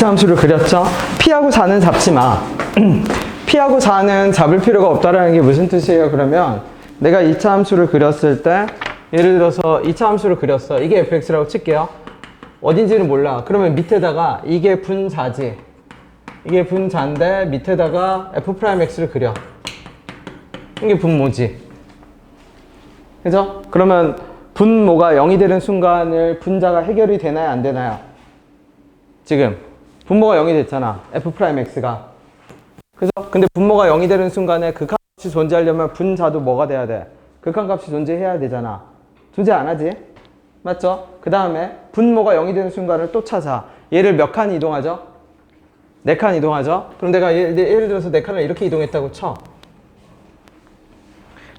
2차 함수를 그렸죠? P하고 4는 잡지 마. P하고 4는 잡을 필요가 없다라는 게 무슨 뜻이에요? 그러면 내가 2차 함수를 그렸을 때 예를 들어서 2차 함수를 그렸어. 이게 fx라고 칠게요. 어딘지는 몰라. 그러면 밑에다가 이게 분자지. 이게 분자인데 밑에다가 f'x를 그려. 이게 분모지. 그죠? 그러면 분모가 0이 되는 순간을 분자가 해결이 되나요? 안 되나요? 지금 분모가 0이 됐잖아. f'x가. 그죠? 근데 분모가 0이 되는 순간에 극한값이 존재하려면 분자도 뭐가 돼야 돼? 극한값이 존재해야 되잖아. 존재 안 하지? 맞죠? 그 다음에 분모가 0이 되는 순간을 또 찾아. 얘를 몇 칸 이동하죠? 4칸 이동하죠? 그럼 내가 예를 들어서 4칸을 이렇게 이동했다고 쳐.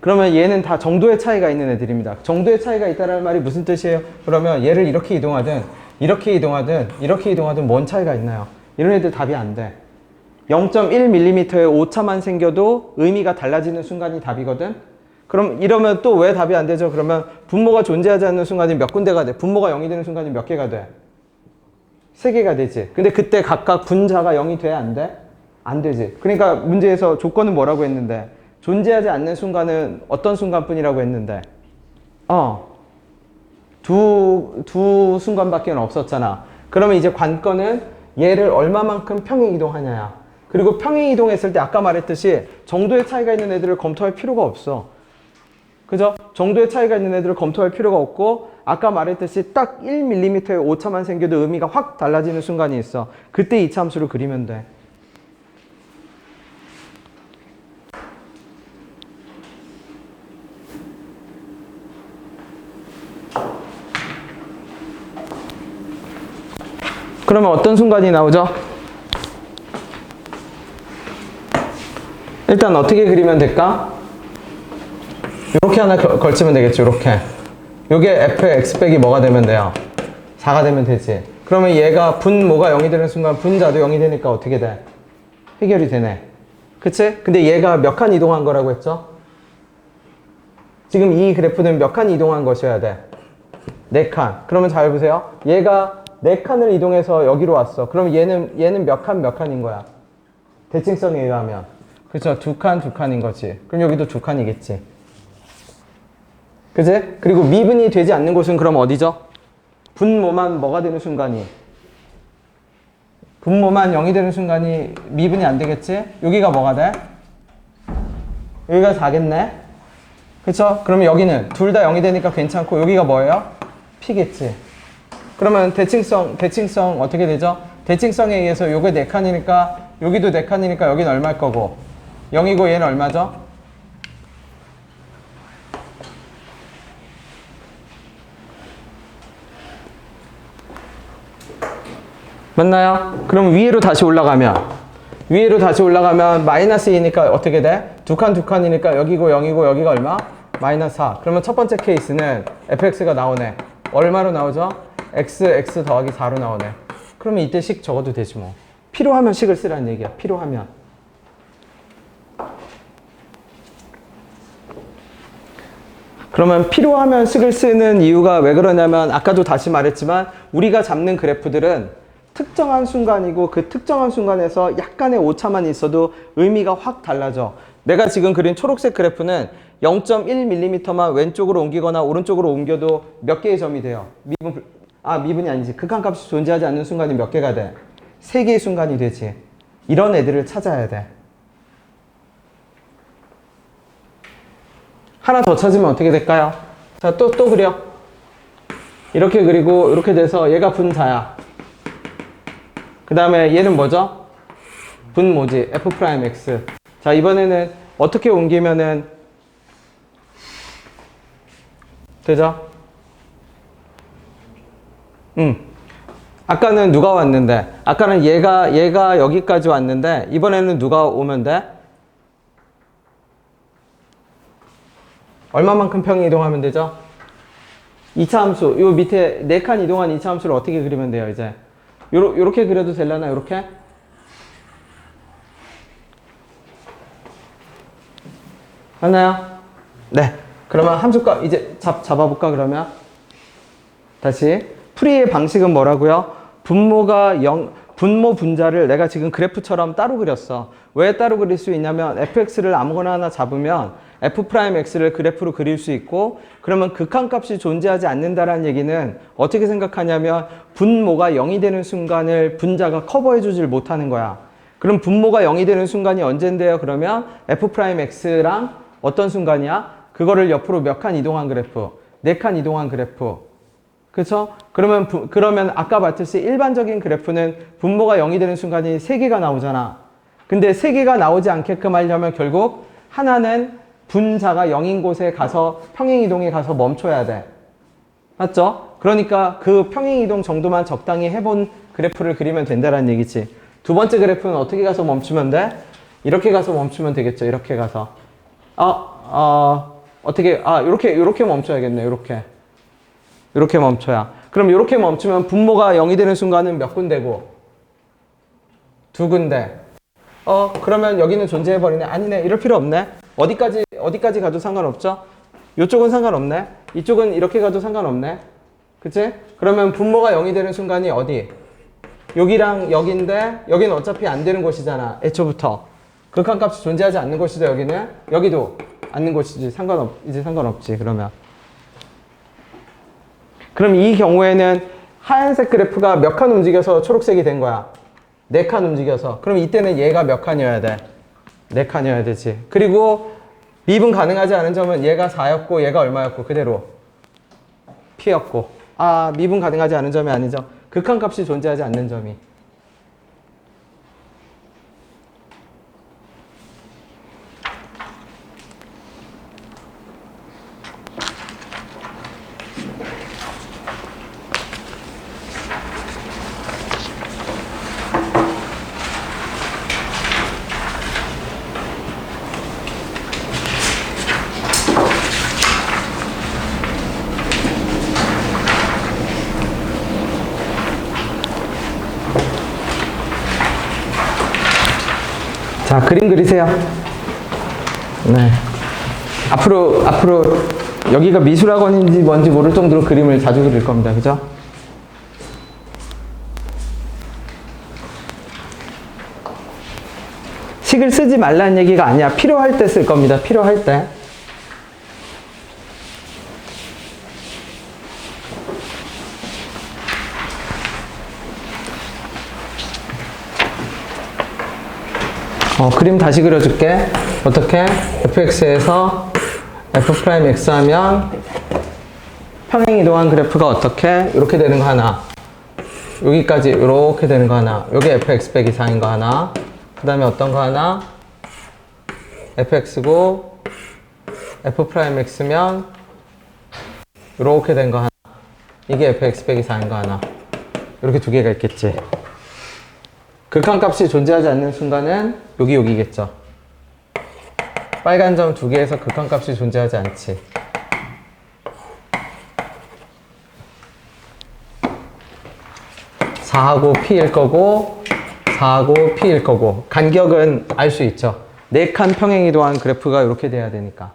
그러면 얘는 다 정도의 차이가 있는 애들입니다. 정도의 차이가 있다는 말이 무슨 뜻이에요? 그러면 얘를 이렇게 이동하든 이렇게 이동하든 이렇게 이동하든 뭔 차이가 있나요? 이런 애들 답이 안 돼. 0.1mm의 오차만 생겨도 의미가 달라지는 순간이 답이거든? 그럼 이러면 또 왜 답이 안 되죠? 그러면 분모가 존재하지 않는 순간이 몇 군데가 돼? 분모가 0이 되는 순간이 몇 개가 돼? 3개가 되지. 근데 그때 각각 분자가 0이 돼? 안 돼? 안 되지. 그러니까 문제에서 조건은 뭐라고 했는데? 존재하지 않는 순간은 어떤 순간뿐이라고 했는데? 두 순간밖에 없었잖아. 그러면 이제 관건은 얘를 얼마만큼 평행 이동하냐야. 그리고 평행 이동했을 때 아까 말했듯이 정도의 차이가 있는 애들을 검토할 필요가 없어. 그죠? 정도의 차이가 있는 애들을 검토할 필요가 없고 아까 말했듯이 딱 1mm의 오차만 생겨도 의미가 확 달라지는 순간이 있어. 그때 이차 함수를 그리면 돼. 그러면 어떤 순간이 나오죠? 일단 어떻게 그리면 될까? 이렇게 하나 걸치면 되겠죠. 이렇게. 요게 fx 빼기 뭐가 되면 돼요? 4가 되면 되지. 그러면 얘가 분모가 0이 되는 순간 분자도 0이 되니까 어떻게 돼? 해결이 되네. 그치? 근데 얘가 몇 칸 이동한 거라고 했죠? 지금 이 그래프는 몇 칸 이동한 것이어야 돼? 4칸. 그러면 잘 보세요. 얘가 4칸을 이동해서 여기로 왔어. 그럼 얘는 몇 칸인 거야? 대칭성에 의하면. 그쵸? 2칸인 거지. 그럼 여기도 2칸이겠지. 그치? 그리고 미분이 되지 않는 곳은 그럼 어디죠? 분모만 뭐가 되는 순간이? 분모만 0이 되는 순간이 미분이 안 되겠지? 여기가 뭐가 돼? 여기가 4겠네? 그쵸? 그러면 여기는 둘 다 0이 되니까 괜찮고 여기가 뭐예요? P겠지. 그러면 대칭성 어떻게 되죠? 대칭성에 의해서 요게 4칸이니까 여기도 4칸이니까 여기는 얼마일 거고 0이고 얘는 얼마죠? 맞나요? 그럼 위로 다시 올라가면 마이너스 2니까 어떻게 돼? 2칸이니까 여기고 0이고 여기가 얼마? 마이너스 4. 그러면 첫 번째 케이스는 fx가 나오네. 얼마로 나오죠? x 더하기 4로 나오네. 그러면 이때 식 적어도 되지 뭐. 필요하면 식을 쓰라는 얘기야. 필요하면. 그러면 필요하면 식을 쓰는 이유가 왜 그러냐면 아까도 다시 말했지만 우리가 잡는 그래프들은 특정한 순간이고 그 특정한 순간에서 약간의 오차만 있어도 의미가 확 달라져. 내가 지금 그린 초록색 그래프는 0.1mm만 왼쪽으로 옮기거나 오른쪽으로 옮겨도 몇 개의 점이 돼요? 미분이 아니지. 극한값이 존재하지 않는 순간이 몇 개가 돼? 3개의 순간이 되지. 이런 애들을 찾아야 돼. 하나 더 찾으면 어떻게 될까요? 자, 또 그려. 이렇게 그리고 이렇게 돼서 얘가 분자야. 그 다음에 얘는 뭐죠? 분모지. f'x. 자, 이번에는 어떻게 옮기면은 되죠? 아까는 누가 왔는데? 아까는 얘가 여기까지 왔는데 이번에는 누가 오면 돼? 얼마만큼 평행 이동하면 되죠? 2차 함수. 요 밑에 4칸 이동한 2차 함수를 어떻게 그리면 돼요, 이제? 요렇게 그려도 되려나, 요렇게? 맞나요? 네. 그러면 함수값 이제 잡아볼까, 그러면? 다시. 풀이의 방식은 뭐라고요? 분모가 분모 분자를 내가 지금 그래프처럼 따로 그렸어. 왜 따로 그릴 수 있냐면 fx를 아무거나 하나 잡으면 f'x를 그래프로 그릴 수 있고, 그러면 극한값이 존재하지 않는다라는 얘기는 어떻게 생각하냐면 분모가 0이 되는 순간을 분자가 커버해 주질 못하는 거야. 그럼 분모가 0이 되는 순간이 언젠데요? 그러면 f'x랑 어떤 순간이야? 그거를 옆으로 몇 칸 이동한 그래프? 4칸 이동한 그래프. 그쵸? 그러면 아까 봤듯이 일반적인 그래프는 분모가 0이 되는 순간이 3개가 나오잖아. 근데 3개가 나오지 않게끔 하려면 결국 하나는 분자가 0인 곳에 가서 평행이동에 가서 멈춰야 돼. 맞죠? 그러니까 그 평행이동 정도만 적당히 해본 그래프를 그리면 된다는 얘기지. 두 번째 그래프는 어떻게 가서 멈추면 돼? 이렇게 가서 멈추면 되겠죠. 이렇게 가서. 요렇게 멈춰야겠네. 요렇게 멈춰야. 그럼 요렇게 멈추면 분모가 0이 되는 순간은 몇 군데고? 2군데. 그러면 여기는 존재해버리네. 아니네. 이럴 필요 없네. 어디까지 가도 상관없죠? 이쪽은 상관없네. 이쪽은 이렇게 가도 상관없네. 그치? 그러면 분모가 0이 되는 순간이 어디? 여기랑 여기인데, 여기는 어차피 안 되는 곳이잖아. 애초부터. 극한값이 존재하지 않는 곳이죠, 여기는. 여기도 않는 곳이지. 이제 상관없지, 그러면. 그럼 이 경우에는 하얀색 그래프가 몇 칸 움직여서 초록색이 된 거야? 4칸 움직여서. 그럼 이때는 얘가 몇 칸이어야 돼? 4칸이어야 되지. 그리고 미분 가능하지 않은 점은 얘가 4였고 얘가 얼마였고 그대로 P였고. 미분 가능하지 않은 점이 아니죠. 극한값이 존재하지 않는 점이. 자, 그림 그리세요. 네. 앞으로 여기가 미술학원인지 뭔지 모를 정도로 그림을 자주 그릴 겁니다. 그죠? 식을 쓰지 말라는 얘기가 아니야. 필요할 때 쓸 겁니다. 필요할 때. 그림 다시 그려줄게. 어떻게? fx에서 f'x 하면 평행 이동한 그래프가 어떻게? 이렇게 되는 거 하나. 여기까지 이렇게 되는 거 하나. 여기 fx 빼기 4인 거 하나. 그 다음에 어떤 거 하나? fx고 f'x면 이렇게 된 거 하나. 이게 fx 빼기 4인 거 하나. 이렇게 두 개가 있겠지. 극한값이 존재하지 않는 순간은 여기겠죠. 빨간 점 2개에서 극한값이 존재하지 않지. (4하고) P일 거고 4하고 P일 거고, 간격은 알 수 있죠. 4칸 평행이동한 그래프가 이렇게 돼야 되니까.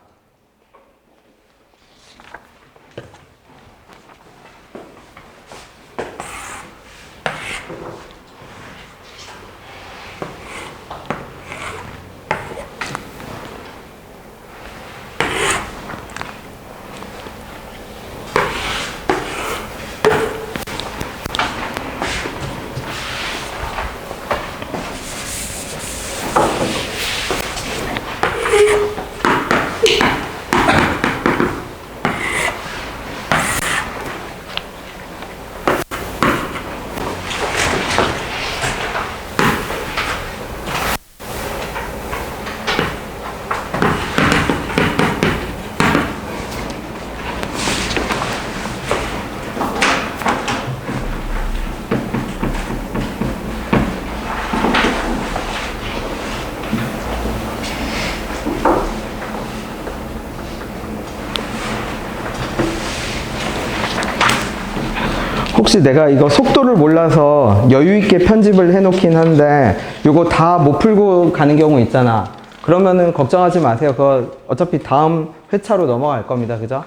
혹시 내가 이거 속도를 몰라서 여유있게 편집을 해놓긴 한데 이거 다 못 풀고 가는 경우 있잖아. 그러면은 걱정하지 마세요. 그거 어차피 다음 회차로 넘어갈 겁니다. 그죠?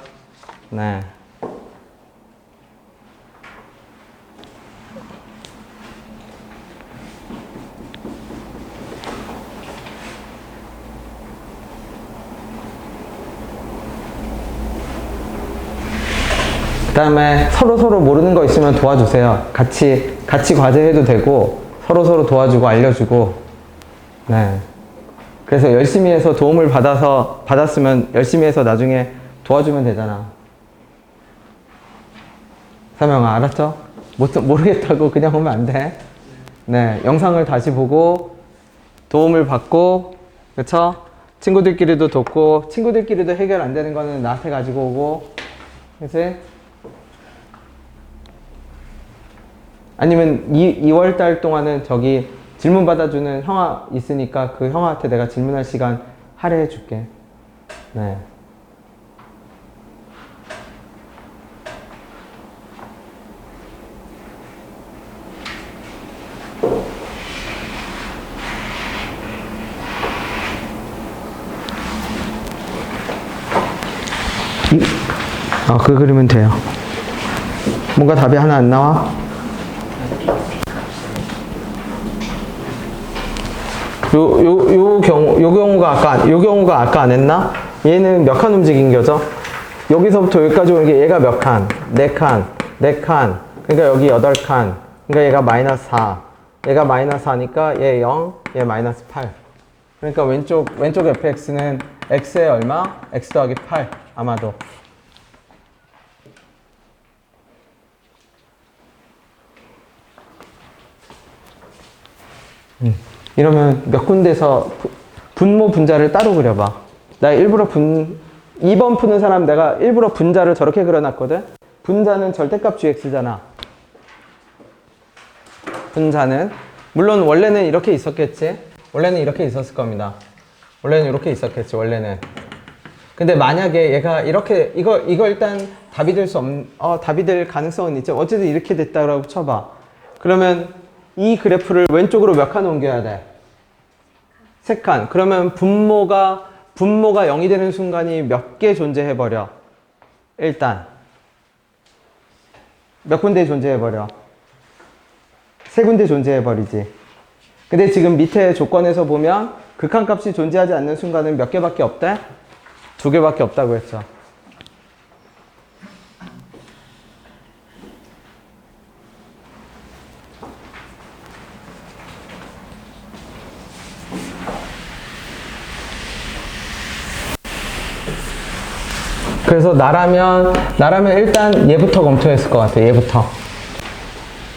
네. 그다음에 서로 모르는 거 있으면 도와주세요. 같이 과제 해도 되고 서로 도와주고 알려주고. 네. 그래서 열심히 해서 도움을 받았으면 열심히 해서 나중에 도와주면 되잖아. 서명아, 알았죠? 모르겠다고 그냥 오면 안 돼. 네. 영상을 다시 보고 도움을 받고, 그쵸? 친구들끼리도 돕고, 친구들끼리도 해결 안 되는 거는 나한테 가지고 오고, 그치? 아니면 2월 달 동안은 저기 질문 받아주는 형아 있으니까 그 형아한테 내가 질문할 시간 할애해 줄게. 네. 그 그리면 돼요. 뭔가 답이 하나 안 나와? 요 경우가 아까 안 했나? 얘는 몇 칸 움직인 거죠? 여기서부터 여기까지 오는 게 얘가 몇 칸? 4칸. 그러니까 여기 8칸. 그러니까 얘가 마이너스 4. 얘가 마이너스 4니까 얘 0, 얘 마이너스 8. 그러니까 왼쪽 fx는 x에 얼마? x 더하기 8. 아마도. 이러면 몇 군데서 분모 분자를 따로 그려봐. 나 일부러 2번 푸는 사람 내가 일부러 분자를 저렇게 그려놨거든. 분자는 절대값 gx잖아. 분자는 물론 원래는 이렇게 있었겠지. 원래는 이렇게 있었을 겁니다. 원래는 이렇게 있었겠지. 원래는. 근데 만약에 얘가 이렇게 이거 일단 답이 답이 될 가능성은 있죠. 어쨌든 이렇게 됐다고 쳐봐. 그러면 이 그래프를 왼쪽으로 몇 칸 옮겨야 돼? 3칸. 그러면 분모가 0이 되는 순간이 몇 개 존재해버려? 일단 몇 군데 존재해버려? 3군데 존재해버리지. 근데 지금 밑에 조건에서 보면 극한값이 존재하지 않는 순간은 몇 개밖에 없대? 2개밖에 없다고 했죠. 그래서 나라면 일단 얘부터 검토했을 것 같아. 얘부터.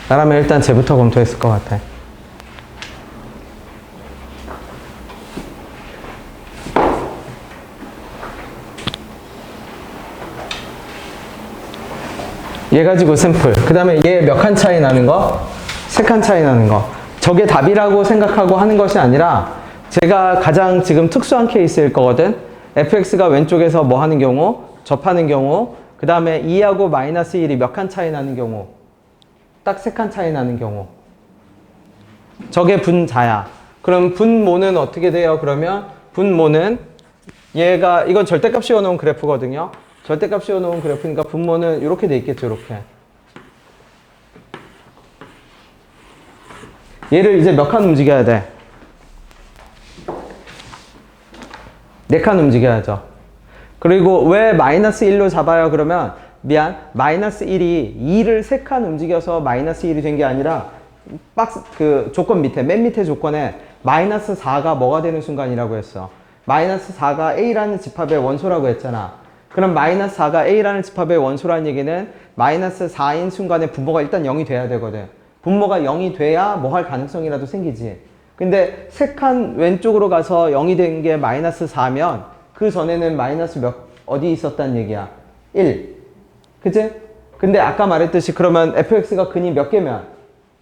나라면 일단 쟤부터 검토했을 것 같아. 얘 가지고 샘플. 그 다음에 얘 몇 칸 차이 나는 거? 3칸 차이 나는 거. 저게 답이라고 생각하고 하는 것이 아니라 제가 가장 지금 특수한 케이스일 거거든. fx가 왼쪽에서 뭐 하는 경우? 접하는 경우. 그 다음에 2하고 마이너스 1이 몇 칸 차이 나는 경우? 딱 3칸 차이 나는 경우. 저게 분자야. 그럼 분모는 어떻게 돼요? 그러면 분모는 얘가 이건 절대값 씌워놓은 그래프거든요. 절대값 씌워놓은 그래프니까 분모는 이렇게 돼 있겠죠. 이렇게. 얘를 이제 몇 칸 움직여야 돼? 4칸 움직여야죠. 그리고 왜 마이너스 1로 잡아요? 그러면 마이너스 1이 2를 3칸 움직여서 마이너스 1이 된 게 아니라 조건 맨 밑에 조건에 마이너스 4가 뭐가 되는 순간이라고 했어. 마이너스 4가 A라는 집합의 원소라고 했잖아. 그럼 마이너스 4가 A라는 집합의 원소라는 얘기는 마이너스 4인 순간에 분모가 일단 0이 돼야 되거든. 분모가 0이 돼야 뭐 할 가능성이라도 생기지. 근데 3칸 왼쪽으로 가서 0이 된 게 마이너스 4면 그 전에는 마이너스 어디 있었단 얘기야? 1. 그치? 근데 아까 말했듯이 그러면 fx가 근이 몇 개면?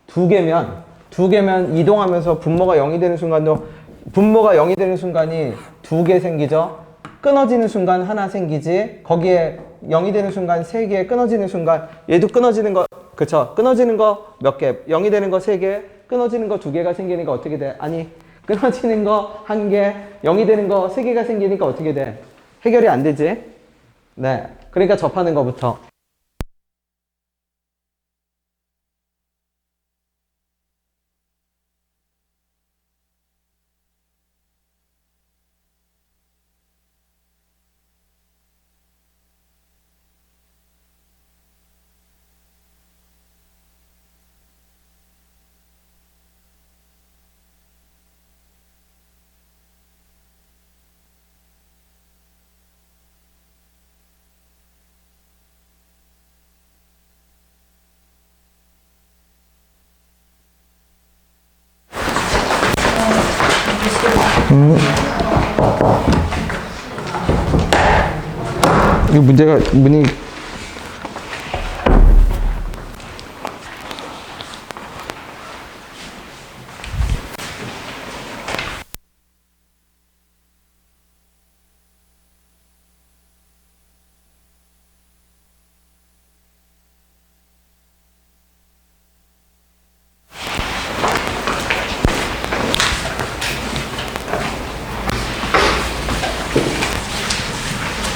2개면 이동하면서 분모가 0이 되는 순간도 분모가 0이 되는 순간이 2개 생기죠? 끊어지는 순간 하나 생기지? 거기에 0이 되는 순간 3개, 끊어지는 순간 얘도 끊어지는 거, 그쵸? 끊어지는 거 몇 개? 0이 되는 거 3개, 끊어지는 거 2개가 생기니까 어떻게 돼? 아니, 끊어지는 거 1개, 0이 되는 거 3개가 생기니까 어떻게 돼? 해결이 안 되지? 네. 그러니까 접하는 거부터. 이 문제가 문이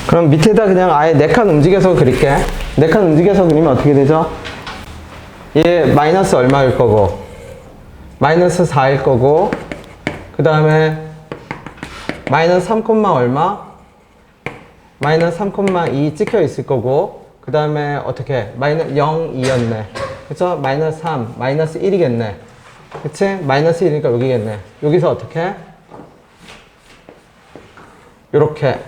그럼 밑에다 그냥 아예 4칸 움직여서 그릴게. 4칸 움직여서 그리면 어떻게 되죠? 얘 마이너스 얼마일 거고, 마이너스 4일 거고, 그 다음에 마이너스 3, 얼마? 마이너스 3,2 찍혀 있을 거고, 그 다음에 어떻게? 마이너스 0, 2였네. 그쵸? 마이너스 3, 마이너스 1이겠네. 그치? 마이너스 1이니까 여기겠네. 여기서 어떻게? 요렇게.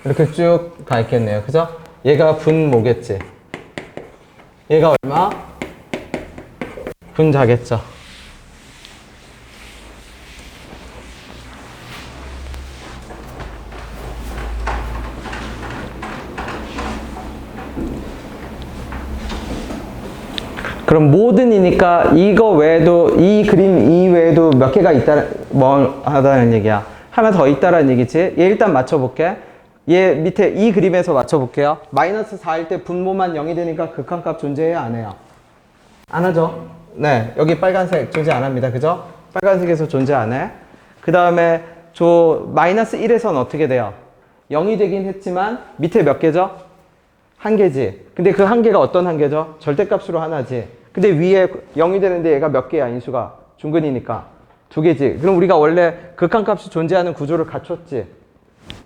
이렇게 쭉 가 있겠네요. 그죠? 얘가 분모겠지. 얘가 얼마? 분자겠죠. 그럼 모든이니까 이거 외에도, 이 그림 이외에도 몇 개가 있다, 뭐 하다는 얘기야. 하나 더 있다라는 얘기지. 얘 일단 맞춰볼게. 얘 밑에 이 그림에서 맞춰볼게요. 마이너스 4일 때 분모만 0이 되니까 극한값 존재해요, 안 해요? 안 하죠? 네, 여기 빨간색 존재 안 합니다. 그죠? 빨간색에서 존재 안 해. 그 다음에 저 마이너스 1에서는 어떻게 돼요? 0이 되긴 했지만 밑에 몇 개죠? 한 개지. 근데 그 한 개가 어떤 한 개죠? 절대값으로 하나지. 근데 위에 0이 되는데 얘가 몇 개야, 인수가? 중근이니까. 2개지. 그럼 우리가 원래 극한값이 존재하는 구조를 갖췄지.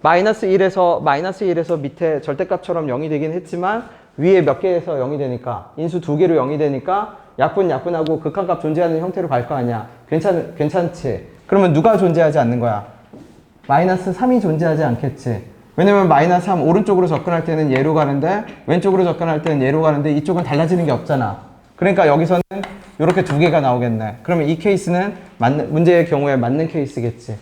마이너스 1에서 밑에 절대값처럼 0이 되긴 했지만 위에 몇 개에서 0이 되니까 인수 2개로 0이 되니까 약분하고 극한값 존재하는 형태로 갈 거 아니야. 괜찮지? 그러면 누가 존재하지 않는 거야? 마이너스 3이 존재하지 않겠지. 왜냐면 마이너스 3 오른쪽으로 접근할 때는 얘로 가는데 왼쪽으로 접근할 때는 얘로 가는데 이쪽은 달라지는 게 없잖아. 그러니까 여기서는 이렇게 2개가 나오겠네. 그러면 이 케이스는 문제의 경우에 맞는 케이스겠지.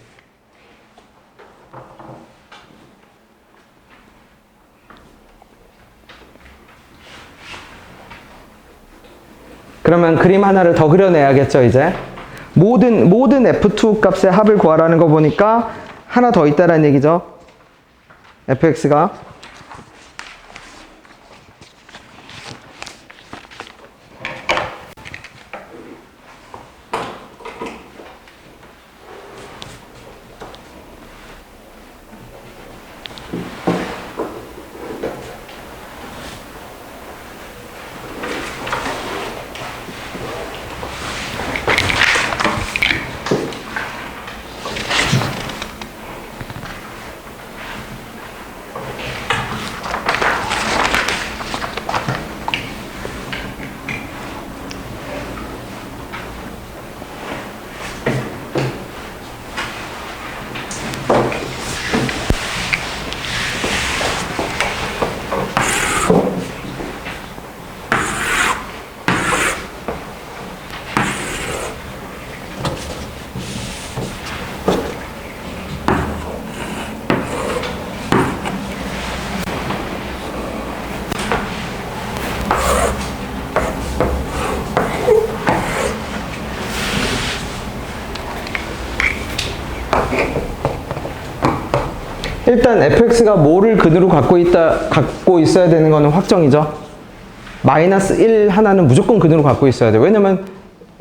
그러면 그림 하나를 더 그려내야겠죠, 이제. 모든 F2 값의 합을 구하라는 거 보니까 하나 더 있다라는 얘기죠. fx가. 일단 fx가 뭐를 근으로 갖고 있어야 되는 거는 확정이죠. 마이너스 1 하나는 무조건 근으로 갖고 있어야 돼. 왜냐면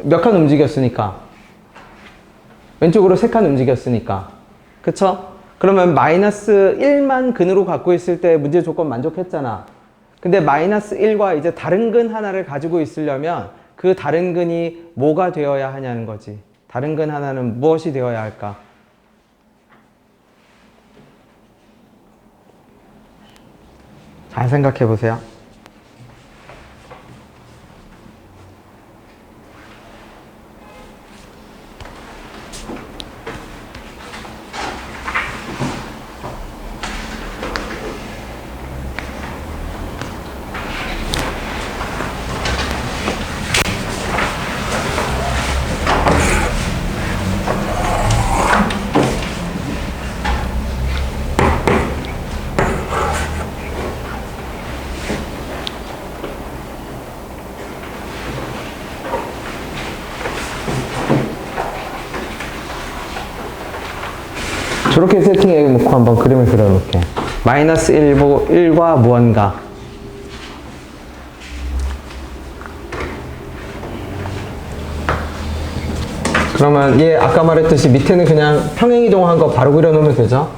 몇 칸 움직였으니까. 왼쪽으로 3칸 움직였으니까. 그쵸? 그러면 마이너스 1만 근으로 갖고 있을 때 문제 조건 만족했잖아. 근데 마이너스 1과 이제 다른 근 하나를 가지고 있으려면 그 다른 근이 뭐가 되어야 하냐는 거지. 다른 근 하나는 무엇이 되어야 할까? 잘 생각해 보세요. 저렇게 세팅해 놓고 한번 그림을 그려놓을게. 마이너스 1과 무언가. 그러면 얘 아까 말했듯이 밑에는 그냥 평행이동한 거 바로 그려놓으면 되죠?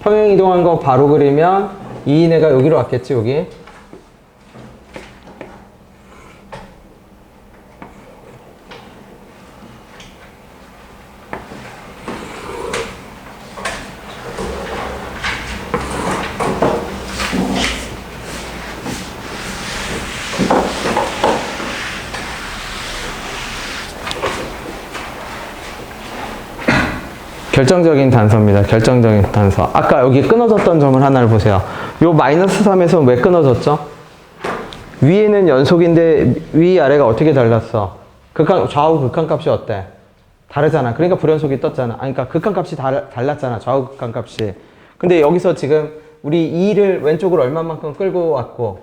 평행이동한 거 바로 그리면 이 애가 여기로 왔겠지, 여기. 결정적인 단서입니다. 결정적인 단서. 아까 여기 끊어졌던 점을 하나를 보세요. 요 마이너스 3에서 왜 끊어졌죠? 위에는 연속인데 위아래가 어떻게 달랐어? 좌우 극한값이 어때? 다르잖아. 그러니까 불연속이 떴잖아. 아니, 그러니까 극한값이 달랐잖아. 좌우 극한값이. 근데 여기서 지금 우리 2를 왼쪽으로 얼마만큼 끌고 왔고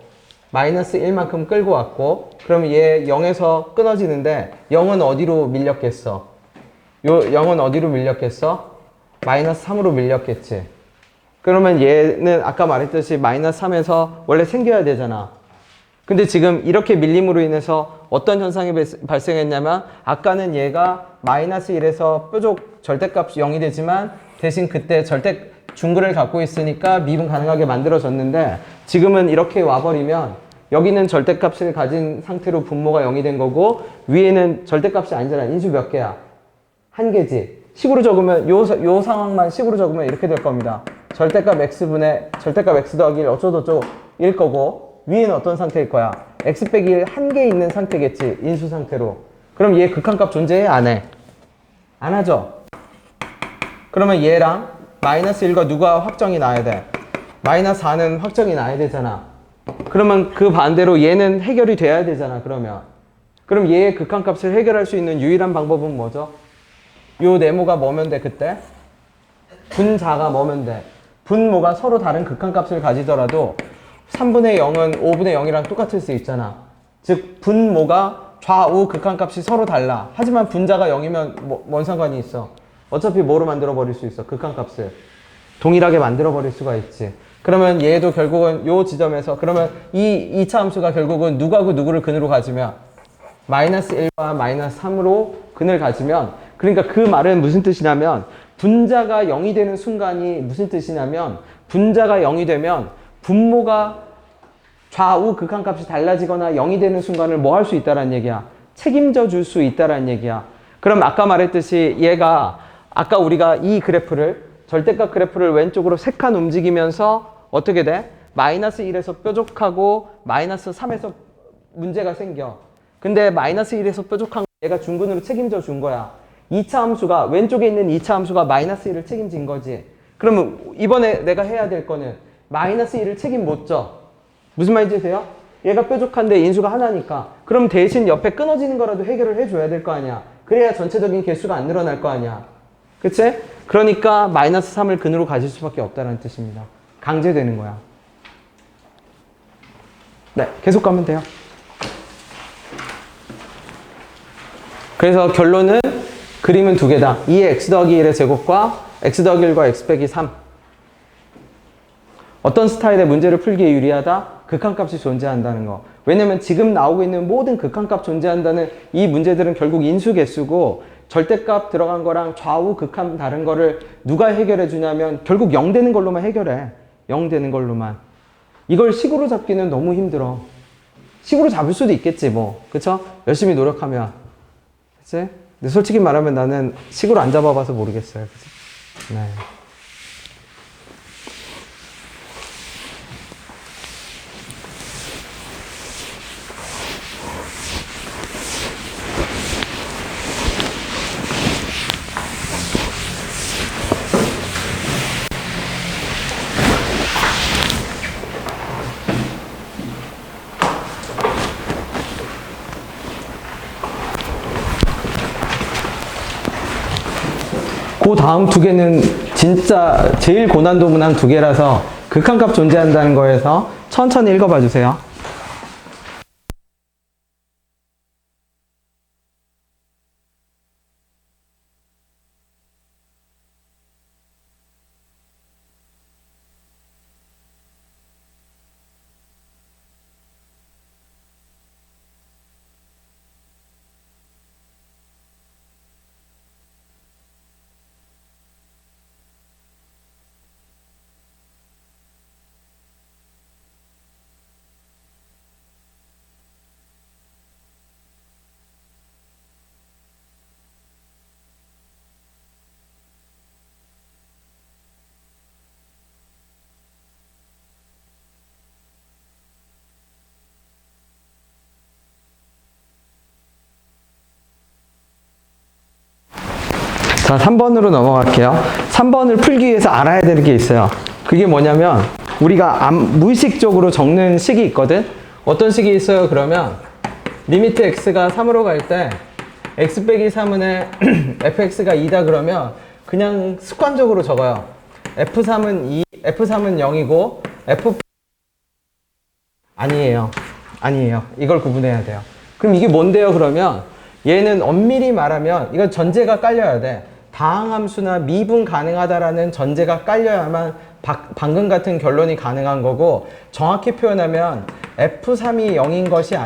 마이너스 1만큼 끌고 왔고 그러면 얘 0에서 끊어지는데 0은 어디로 밀렸겠어? 요 0은 어디로 밀렸겠어? 마이너스 3으로 밀렸겠지. 그러면 얘는 아까 말했듯이 마이너스 3에서 원래 생겨야 되잖아. 근데 지금 이렇게 밀림으로 인해서 어떤 현상이 발생했냐면 아까는 얘가 마이너스 1에서 뾰족 절대값이 0이 되지만 대신 그때 절대 중근을 갖고 있으니까 미분 가능하게 만들어졌는데 지금은 이렇게 와버리면 여기는 절대값을 가진 상태로 분모가 0이 된 거고 위에는 절대값이 아니잖아. 인수 몇 개야? 한 개지. 식으로 적으면 요 상황만 식으로 적으면 이렇게 될 겁니다. 절대값 x분의 절대값 x 더하기 1 어쩌고저쩌고 일 거고 위에는 어떤 상태일 거야? x 빼기 1 한 개 있는 상태겠지. 인수 상태로. 그럼 얘 극한값 존재해? 안 해? 안 하죠? 그러면 얘랑 마이너스 1과 누가 확정이 나야 돼? 마이너스 4는 확정이 나야 되잖아. 그러면 그 반대로 얘는 해결이 돼야 되잖아. 그럼 얘의 극한값을 해결할 수 있는 유일한 방법은 뭐죠? 요 네모가 뭐면 돼, 그때? 분자가 뭐면 돼? 분모가 서로 다른 극한값을 가지더라도 3분의 0은 5분의 0이랑 똑같을 수 있잖아. 즉, 분모가 좌우 극한값이 서로 달라. 하지만 분자가 0이면 뭔 상관이 있어? 어차피 뭐로 만들어버릴 수 있어? 극한값을. 동일하게 만들어버릴 수가 있지. 그러면 얘도 결국은 요 지점에서, 그러면 이 2차 함수가 결국은 누구하고 누구를 근으로 가지면 마이너스 1과 마이너스 3으로 근을 가지면 그러니까 그 말은 무슨 뜻이냐면 분자가 0이 되는 순간이 무슨 뜻이냐면 분자가 0이 되면 분모가 좌우 극한값이 달라지거나 0이 되는 순간을 뭐 할 수 있다라는 얘기야? 책임져 줄 수 있다라는 얘기야. 그럼 아까 말했듯이 얘가 아까 우리가 이 그래프를 절대값 그래프를 왼쪽으로 3칸 움직이면서 어떻게 돼? 마이너스 1에서 뾰족하고 마이너스 3에서 문제가 생겨. 근데 마이너스 1에서 뾰족한 얘가 중근으로 책임져 준 거야. 2차 함수가 왼쪽에 있는 2차 함수가 마이너스 1을 책임진 거지. 그러면 이번에 내가 해야 될 거는 마이너스 1을 책임 못 져. 무슨 말인지 아세요? 얘가 뾰족한데 인수가 하나니까. 그럼 대신 옆에 끊어지는 거라도 해결을 해줘야 될 거 아니야. 그래야 전체적인 개수가 안 늘어날 거 아니야. 그치? 그러니까 마이너스 3을 근으로 가질 수밖에 없다는 뜻입니다. 강제되는 거야. 네, 계속 가면 돼요. 그래서 결론은 그림은 두 개다. 2의 x 더하기 1의 제곱과 x 더하기 1과 x 빼기 3. 어떤 스타일의 문제를 풀기에 유리하다? 극한값이 존재한다는 거. 왜냐면 지금 나오고 있는 모든 극한값 존재한다는 이 문제들은 결국 인수개수고 절대값 들어간 거랑 좌우 극한 다른 거를 누가 해결해 주냐면 결국 0 되는 걸로만 해결해. 0 되는 걸로만. 이걸 식으로 잡기는 너무 힘들어. 식으로 잡을 수도 있겠지 뭐. 그쵸? 열심히 노력하면. 그치? 근데 솔직히 말하면 나는 식으로 안 잡아봐서 모르겠어요. 그치? 네. 그 다음 두 개는 진짜 제일 고난도 문항 두 개라서 극한값 존재한다는 거에서 천천히 읽어봐 주세요. 자, 3번으로 넘어갈게요. 3번을 풀기 위해서 알아야 되는 게 있어요. 그게 뭐냐면 우리가 무의식적으로 적는 식이 있거든. 어떤 식이 있어요? 그러면 리미트 x가 3으로 갈 때 x 빼기 3은 fx가 2다 그러면 그냥 습관적으로 적어요. f3은 2, f3은 0이고 f 아니에요. 아니에요. 이걸 구분해야 돼요. 그럼 이게 뭔데요? 그러면 얘는 엄밀히 말하면 이건 전제가 깔려야 돼. 다항함수나 미분 가능하다라는 전제가 깔려야만 방금 같은 결론이 가능한 거고, 정확히 표현하면 f3이 0인 것이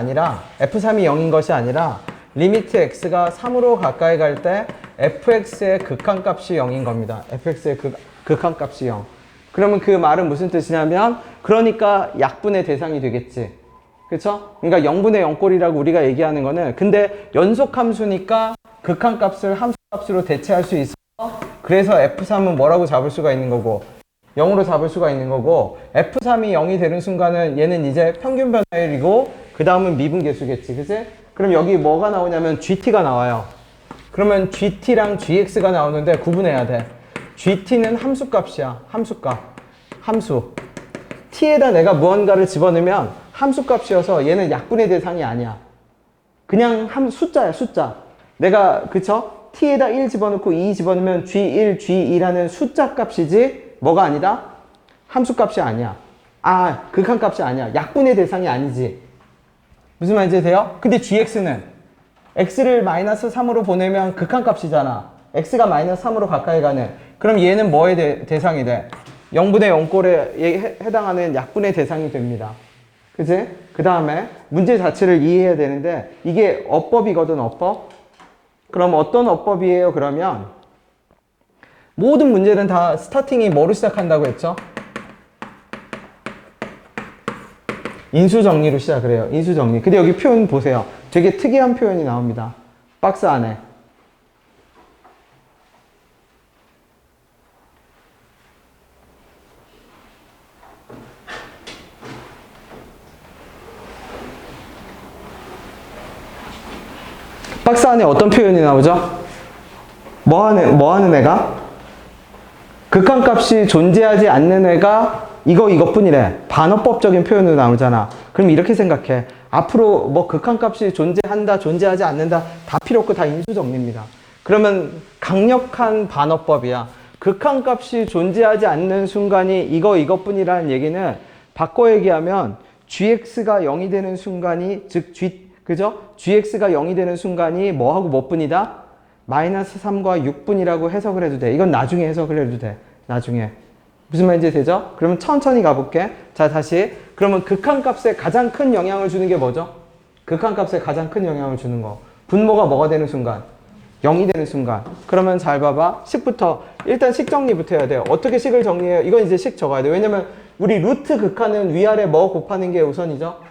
아니라 리미트 x가 3으로 가까이 갈 때 fx의 극한값이 0인 겁니다. fx의 극한값이 0. 그러면 그 말은 무슨 뜻이냐면 그러니까 약분의 대상이 되겠지. 그쵸? 그러니까 0분의 0꼴이라고 우리가 얘기하는 거는, 근데 연속함수니까 극한값을 함수값으로 대체할 수 있어. 그래서 f3은 뭐라고 잡을 수가 있는 거고 0으로 잡을 수가 있는 거고, f3이 0이 되는 순간은 얘는 이제 평균 변화율이고 그 다음은 미분계수겠지. 그치? 그럼 여기 뭐가 나오냐면 gt가 나와요. 그러면 gt랑 gx가 나오는데 구분해야 돼. gt는 함수값이야. 함수. t에다 내가 무언가를 집어넣으면 함수값이어서 얘는 약분의 대상이 아니야. 그냥 숫자야, 숫자. 내가, 그쵸? t에다 1 집어넣고 2 집어넣으면 g1, g2라는 숫자 값이지 뭐가 아니다? 함수값이 아니야. 극한값이 아니야. 약분의 대상이 아니지. 무슨 말인지 돼요? 근데 gx는 x를 마이너스 3으로 보내면 극한값이잖아. x가 마이너스 3으로 가까이 가는. 그럼 얘는 뭐의 대상이 돼? 0분의 0꼴에 해당하는 약분의 대상이 됩니다. 그치? 그 다음에 문제 자체를 이해해야 되는데 이게 어법이거든, 어법. 그럼 어떤 어법이에요? 그러면 모든 문제는 다 스타팅이 뭐로 시작한다고 했죠? 인수정리로 시작을 해요. 인수정리. 근데 여기 표현 보세요. 되게 특이한 표현이 나옵니다. 박스 안에. 박스 안에 어떤 표현이 나오죠? 뭐 하는 애가? 극한값이 존재하지 않는 애가 이것뿐이래. 반어법적인 표현으로 나오잖아. 그럼 이렇게 생각해. 앞으로 뭐 극한값이 존재한다, 존재하지 않는다 다 필요 없고 다 인수정리입니다. 그러면 강력한 반어법이야. 극한값이 존재하지 않는 순간이 이것뿐이라는 얘기는 바꿔 얘기하면 gx가 0이 되는 순간이, 즉 그죠? gx가 0이 되는 순간이 뭐하고 몇 분이다? 마이너스 3과 6분이라고 해석을 해도 돼. 이건 나중에 해석을 해도 돼. 나중에. 무슨 말인지 되죠? 그러면 천천히 가볼게. 자, 다시. 그러면 극한값에 가장 큰 영향을 주는 게 뭐죠? 극한값에 가장 큰 영향을 주는 거. 분모가 뭐가 되는 순간? 0이 되는 순간. 그러면 잘 봐봐. 식부터. 일단 식 정리부터 해야 돼요. 어떻게 식을 정리해요? 이건 이제 식 적어야 돼. 왜냐면 우리 루트 극한은 위아래 뭐 곱하는 게 우선이죠?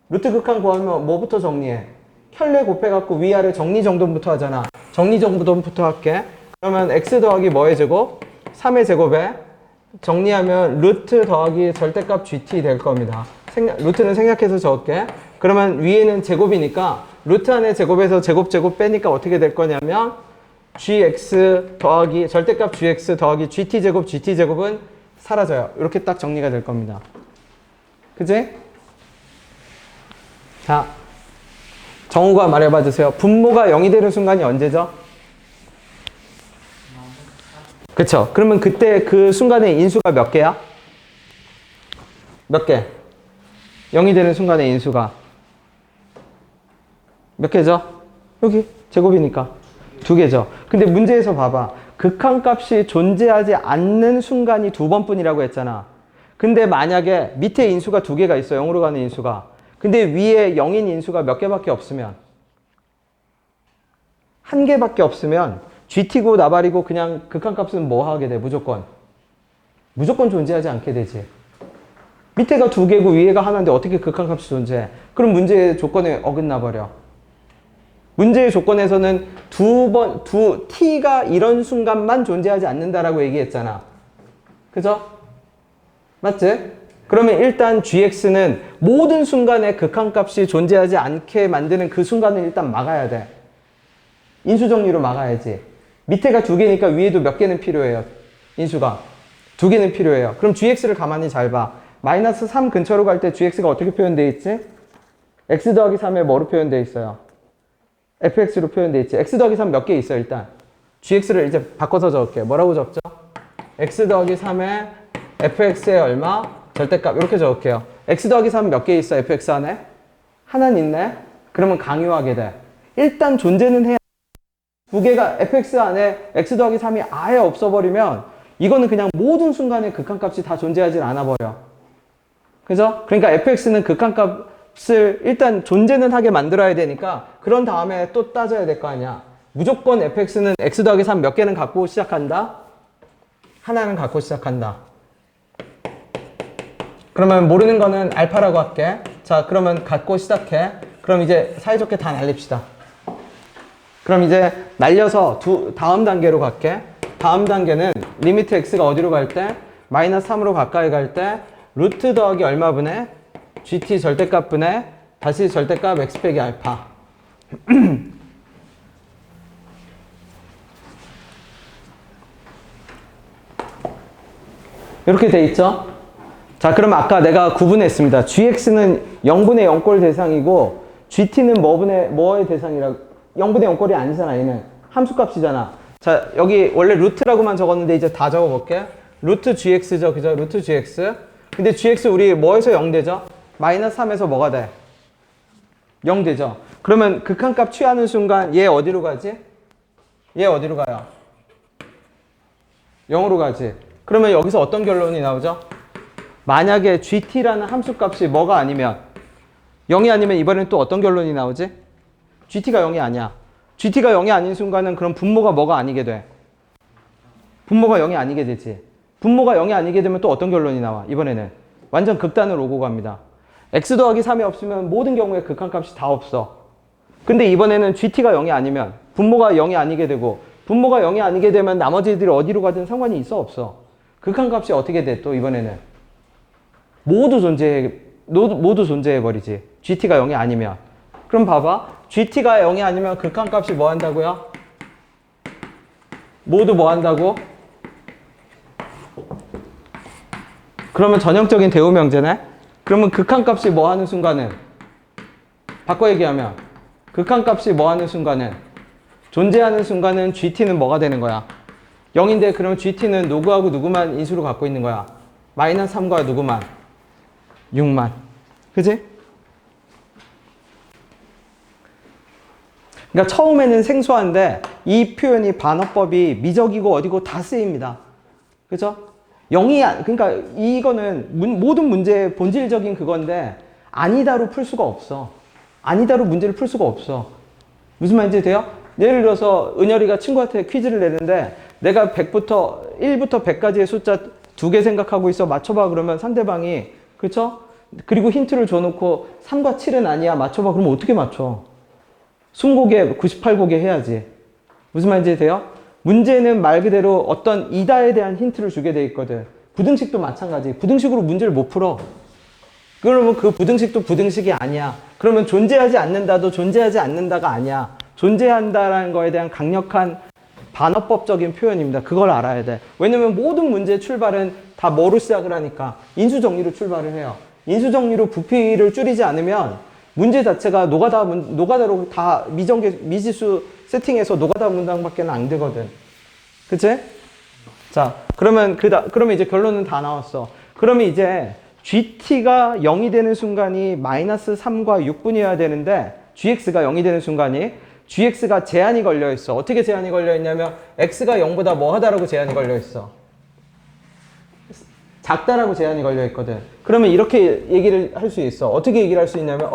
루트 극한 구하면 뭐부터 정리해? 혈내 곱해갖고 위아래 정리정돈부터 하잖아. 정리정돈부터 할게. 그러면 x 더하기 뭐의 제곱? 3의 제곱에 정리하면 루트 더하기 절대값 gt 될 겁니다. 루트는 생략해서 적을게. 그러면 위에는 제곱이니까 루트 안에 제곱에서 제곱 빼니까 어떻게 될 거냐면 gx 더하기 절대값 gx 더하기 gt제곱은 사라져요. 이렇게 딱 정리가 될 겁니다. 그치? 자, 정우가 말해봐 주세요. 분모가 0이 되는 순간이 언제죠? 그쵸? 그러면 그때 그 순간에 인수가 몇 개야? 몇 개? 0이 되는 순간에 인수가 몇 개죠? 여기 제곱이니까 2개죠. 근데 문제에서 봐봐. 극한값이 존재하지 않는 순간이 2번뿐이라고 했잖아. 근데 만약에 밑에 인수가 2개가 있어. 0으로 가는 인수가. 근데 위에 0인 인수가 몇 개밖에 없으면, 1개밖에 없으면 GT고 나발이고 그냥 극한값은 뭐 하게 돼? 무조건 존재하지 않게 되지. 밑에가 2개고 위에가 하나인데 어떻게 극한값이 존재해? 그럼 문제의 조건에 어긋나 버려. 문제의 조건에서는 t가 이런 순간만 존재하지 않는다라고 얘기했잖아. 그죠? 맞지? 그러면 일단 gx는 모든 순간에 극한값이 존재하지 않게 만드는 그 순간을 일단 막아야 돼. 인수정리로 막아야지. 밑에가 2개니까 위에도 몇 개는 필요해요. 인수가 2개는 필요해요. 그럼 gx를 가만히 잘 봐. 마이너스 3 근처로 갈 때 gx가 어떻게 표현되어 있지? x 더하기 3에 뭐로 표현되어 있어요? fx로 표현되어 있지. x 더하기 3 몇 개 있어요 일단. gx를 이제 바꿔서 적을게요. 뭐라고 적죠? x 더하기 3에 fx의 얼마? 절대값 이렇게 적을게요. x 더하기 3 몇 개 있어 fx 안에? 하나는 있네? 그러면 강요하게 돼. 일단 존재는 해야 2개가 fx 안에 x 더하기 3이 아예 없어버리면 이거는 그냥 모든 순간에 극한값이 다 존재하지 않아 버려. 그죠? 그러니까 fx는 극한값을 일단 존재는 하게 만들어야 되니까 그런 다음에 또 따져야 될 거 아니야. 무조건 fx는 x 더하기 3 몇 개는 갖고 시작한다? 하나는 갖고 시작한다. 그러면 모르는 거는 알파라고 할게. 자, 그러면 갖고 시작해. 그럼 이제 사이좋게 다 날립시다. 그럼 이제 날려서 다음 단계로 갈게. 다음 단계는 리미트 x가 어디로 갈 때? 마이너스 3으로 가까이 갈 때 루트 더하기 얼마분의 gt 절대값분의 다시 절대값 x 빼기 알파. 이렇게 돼 있죠? 자, 그럼 아까 내가 구분했습니다. gx는 0분의 0꼴 대상이고 gt는 뭐의 대상이라고? 0분의 0꼴이 아니잖아. 얘는 함수값이잖아. 자, 여기 원래 루트라고만 적었는데 이제 다 적어볼게. 루트 gx죠. 그죠? 루트 gx. 근데 gx 우리 뭐에서 0 되죠? 마이너스 3에서 뭐가 돼? 0 되죠? 그러면 극한값 취하는 순간 얘 어디로 가지? 얘 어디로 가요? 0으로 가지. 그러면 여기서 어떤 결론이 나오죠? 만약에 gt라는 함수값이 뭐가 아니면 0이 아니면 이번엔 또 어떤 결론이 나오지? gt가 0이 아니야. gt가 0이 아닌 순간은 그럼 분모가 뭐가 아니게 돼? 분모가 0이 아니게 되지. 분모가 0이 아니게 되면 또 어떤 결론이 나와? 이번에는 완전 극단을 오고 갑니다. x 더하기 3이 없으면 모든 경우에 극한값이 다 없어. 근데 이번에는 gt가 0이 아니면 분모가 0이 아니게 되고 분모가 0이 아니게 되면 나머지들이 어디로 가든 상관이 있어 없어? 극한값이 어떻게 돼 또 이번에는? 모두 존재해버리지. gt가 0이 아니면. 그럼 봐봐. gt가 0이 아니면 극한값이 뭐 한다고요? 모두 뭐 한다고? 그러면 전형적인 대우명제네? 그러면 극한값이 뭐 하는 순간은? 바꿔 얘기하면 극한값이 뭐 하는 순간은? 존재하는 순간은 gt는 뭐가 되는 거야? 0인데 그럼 gt는 누구하고 누구만 인수로 갖고 있는 거야? 마이너스 3과 누구만? 6만. 그지? 그러니까 처음에는 생소한데 이 표현이 반어법이 미적이고 어디고 다 쓰입니다. 그죠? 0이, 그러니까 이거는 모든 문제의 본질적인 그건데 아니다로 풀 수가 없어. 아니다로 문제를 풀 수가 없어. 무슨 말인지 돼요? 예를 들어서 은열이가 친구한테 퀴즈를 내는데 내가 100부터 1부터 100까지의 숫자 2개 생각하고 있어. 맞춰봐. 그러면 상대방이 그렇죠? 그리고 힌트를 줘놓고 3과 7은 아니야. 맞춰봐. 그러면 어떻게 맞춰? 20곡에 98곡에 해야지. 무슨 말인지 돼요? 문제는 말 그대로 어떤 이다에 대한 힌트를 주게 돼 있거든. 부등식도 마찬가지. 부등식으로 문제를 못 풀어. 그러면 그 부등식도 부등식이 아니야. 그러면 존재하지 않는다도 존재하지 않는다가 아니야. 존재한다라는 거에 대한 강력한 반어법적인 표현입니다. 그걸 알아야 돼. 왜냐면 모든 문제의 출발은 다 뭐로 시작을 하니까? 인수정리로 출발을 해요. 인수정리로 부피를 줄이지 않으면 문제 자체가 노가다로 다 미지수 세팅해서 노가다 문항밖에 안 되거든. 그치? 자, 그러면 이제 결론은 다 나왔어. 그러면 이제 gt가 0이 되는 순간이 마이너스 3과 6분이어야 되는데 gx가 0이 되는 순간이 gx가 제한이 걸려 있어. 어떻게 제한이 걸려 있냐면 x가 0보다 뭐 하다라고 제한이 걸려 있어. 작다라고 제한이 걸려 있거든. 그러면 이렇게 얘기를 할 수 있어. 어떻게 얘기를 할 수 있냐면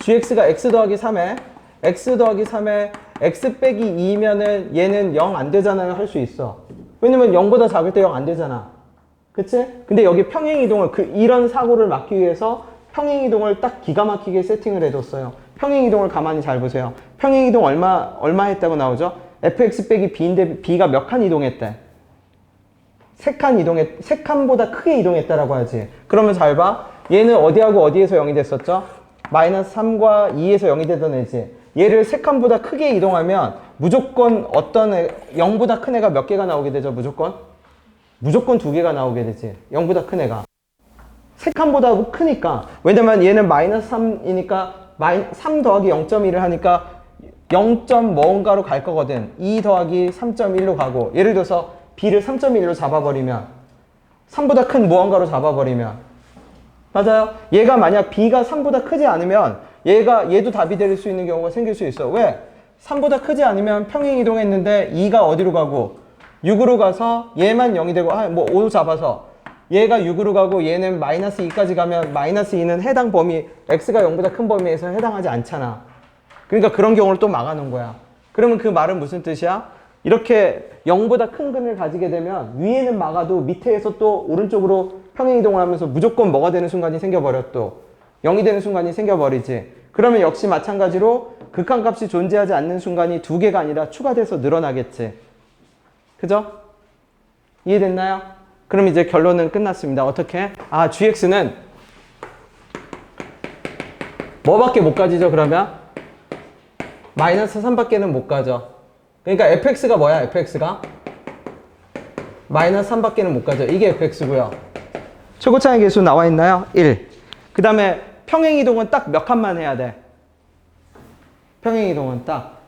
gx가 x 더하기 3에 x 빼기 2면은 얘는 0 안 되잖아요 할 수 있어. 왜냐면 0보다 작을 때 0 안 되잖아. 그치? 근데 여기 평행이동을 이런 사고를 막기 위해서 평행이동을 딱 기가 막히게 세팅을 해뒀어요. 평행이동을 가만히 잘 보세요. 평행이동 얼마 했다고 나오죠? fx 빼기 b인데 b가 몇 칸 이동했대? 3 칸보다 크게 이동했다라고 하지. 그러면 잘 봐. 얘는 어디하고 어디에서 0이 됐었죠? 마이너스 3과 2에서 0이 되던 애지. 얘를 3칸보다 크게 이동하면 무조건 어떤 0보다 큰 애가 몇 개가 나오게 되죠? 무조건 2개가 나오게 되지. 0보다 큰 애가. 3칸보다 크니까. 왜냐면 얘는 마이너스 3이니까 3 더하기 0.1을 하니까 0. 뭔가로 갈 거거든. 2 더하기 3.1로 가고, 예를 들어서 b를 3.1로 잡아버리면 3보다 큰 무언가로 잡아버리면, 맞아요? 얘가 만약 b가 3보다 크지 않으면 얘도 답이 될 수 있는 경우가 생길 수 있어. 왜? 3보다 크지 않으면 평행 이동했는데 2가 어디로 가고 6으로 가서 얘만 0이 되고, 5 잡아서 얘가 6으로 가고 얘는 마이너스 2까지 가면 마이너스 2는 해당 범위, x가 0보다 큰 범위에서 해당하지 않잖아. 그러니까 그런 경우를 또 막아놓은 거야. 그러면 그 말은 무슨 뜻이야? 이렇게 0보다 큰 근을 가지게 되면 위에는 막아도 밑에에서 또 오른쪽으로 평행 이동을 하면서 무조건 뭐가 되는 순간이 생겨버려. 또 0이 되는 순간이 생겨버리지. 그러면 역시 마찬가지로 극한값이 존재하지 않는 순간이 2개가 아니라 추가돼서 늘어나겠지. 그죠? 이해됐나요? 그럼 이제 결론은 끝났습니다. 어떻게? gx는 뭐밖에 못 가지죠, 그러면? 마이너스 3밖에는 못 가죠. 그러니까 fx가 뭐야, fx가? 마이너스 3밖에는 못 가죠. 이게 fx고요. 최고차의 계수 나와 있나요? 1. 그 다음에 평행이동은 딱 몇 칸만 해야 돼? 평행이동은 딱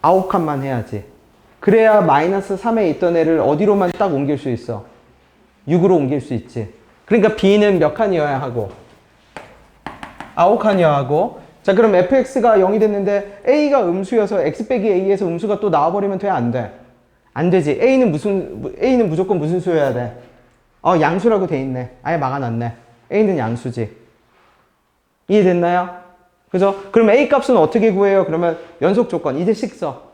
9칸만 해야지. 그래야 마이너스 3에 있던 애를 어디로만 딱 옮길 수 있어? 6으로 옮길 수 있지. 그러니까 b는 몇 칸이어야 하고? 9칸이어야 하고. 자, 그럼 fx가 0이 됐는데 a가 음수여서 x 빼기 a에서 음수가 또 나와버리면 돼? 안 돼? 안 되지. a는 무조건 무슨 수여야 돼? 양수라고 돼 있네. 아예 막아놨네. a는 양수지. 이해됐나요? 그죠? 그럼 a 값은 어떻게 구해요? 그러면 연속 조건. 이제 식 써.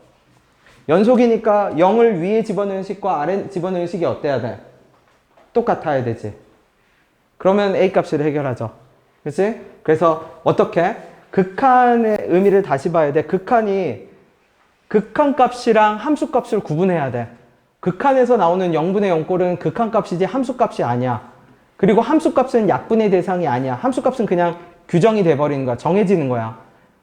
연속이니까 0을 위에 집어넣은 식과 아래 집어넣은 식이 어때야 돼? 똑같아야 되지. 그러면 a 값을 해결하죠. 그치? 그래서 어떻게? 극한의 의미를 다시 봐야 돼. 극한 값이랑 함수 값을 구분해야 돼. 극한에서 나오는 0분의 0꼴은 극한 값이지 함수 값이 아니야. 그리고 함수 값은 약분의 대상이 아니야. 함수 값은 그냥 규정이 돼버리는 거야. 정해지는 거야.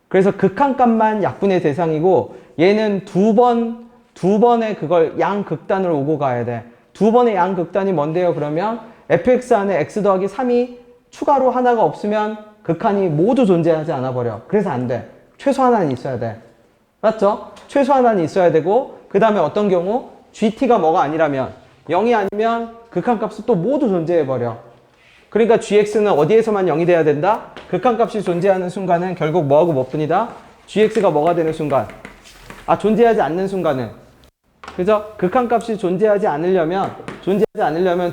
그래서 극한 값만 약분의 대상이고 얘는 두 번의 그걸 양극단으로 오고 가야 돼. 두 번의 양극단이 뭔데요? 그러면 fx 안에 x 더하기 3이 추가로 하나가 없으면 극한이 모두 존재하지 않아 버려. 그래서 안 돼. 최소 하나는 있어야 돼. 맞죠? 최소 하나는 있어야 되고, 그 다음에 어떤 경우 gt가 뭐가 아니라면 0이 아니면 극한값이 또 모두 존재해 버려. 그러니까 gx는 어디에서만 0이 돼야 된다? 극한값이 존재하는 순간은 결국 뭐하고 몇 분이다? gx가 뭐가 되는 순간? 존재하지 않는 순간은, 그죠? 극한값이 존재하지 않으려면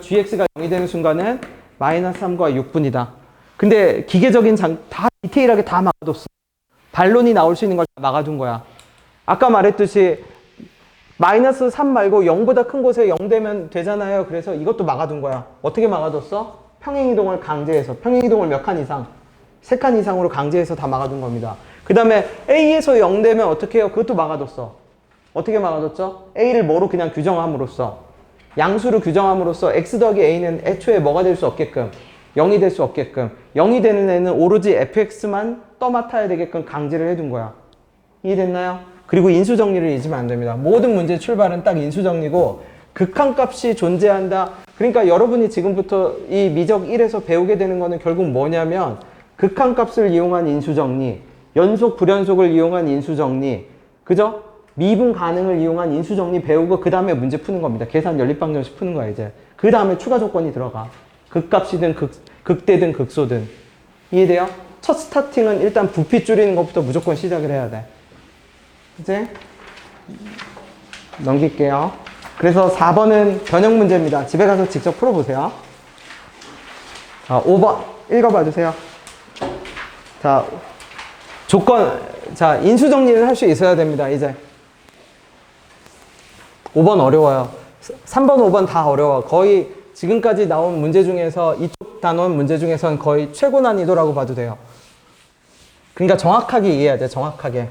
gx가 0이 되는 순간은 마이너스 3과 6분이다. 근데 기계적인 다 디테일하게 다 막아뒀어. 반론이 나올 수 있는 걸 다 막아둔 거야. 아까 말했듯이 마이너스 3 말고 0보다 큰 곳에 0 되면 되잖아요. 그래서 이것도 막아둔 거야. 어떻게 막아뒀어? 평행이동을 강제해서. 평행이동을 몇 칸 이상? 3칸 이상으로 강제해서 다 막아둔 겁니다. 그 다음에 A에서 0 되면 어떻게 해요? 그것도 막아뒀어. 어떻게 막아뒀죠? A를 뭐로 그냥 규정함으로써, 양수로 규정함으로써 x 더하기 a는 애초에 뭐가 될 수 없게끔, 0이 될 수 없게끔, 0이 되는 애는 오로지 fx만 떠맡아야 되게끔 강제를 해둔 거야. 이해됐나요? 그리고 인수정리를 잊으면 안 됩니다. 모든 문제의 출발은 딱 인수정리고, 극한값이 존재한다. 그러니까 여러분이 지금부터 이 미적 1에서 배우게 되는 거는 결국 뭐냐면, 극한값을 이용한 인수정리, 연속 불연속을 이용한 인수정리, 그죠? 미분 가능을 이용한 인수정리 배우고 그 다음에 문제 푸는 겁니다. 계산 연립방정식 푸는 거야 이제. 그 다음에 추가 조건이 들어가. 극값이든 극대든 극소든. 이해돼요? 첫 스타팅은 일단 부피 줄이는 것부터 무조건 시작을 해야 돼. 이제 넘길게요. 그래서 4번은 변형 문제입니다. 집에 가서 직접 풀어보세요. 자, 5번 읽어봐 주세요. 자, 인수정리를 할 수 있어야 됩니다. 이제 5번 어려워요. 3번, 5번 다 어려워. 거의 지금까지 나온 문제 중에서 이쪽 단원 문제 중에서는 거의 최고 난이도라고 봐도 돼요. 그러니까 정확하게 이해해야 돼. 정확하게.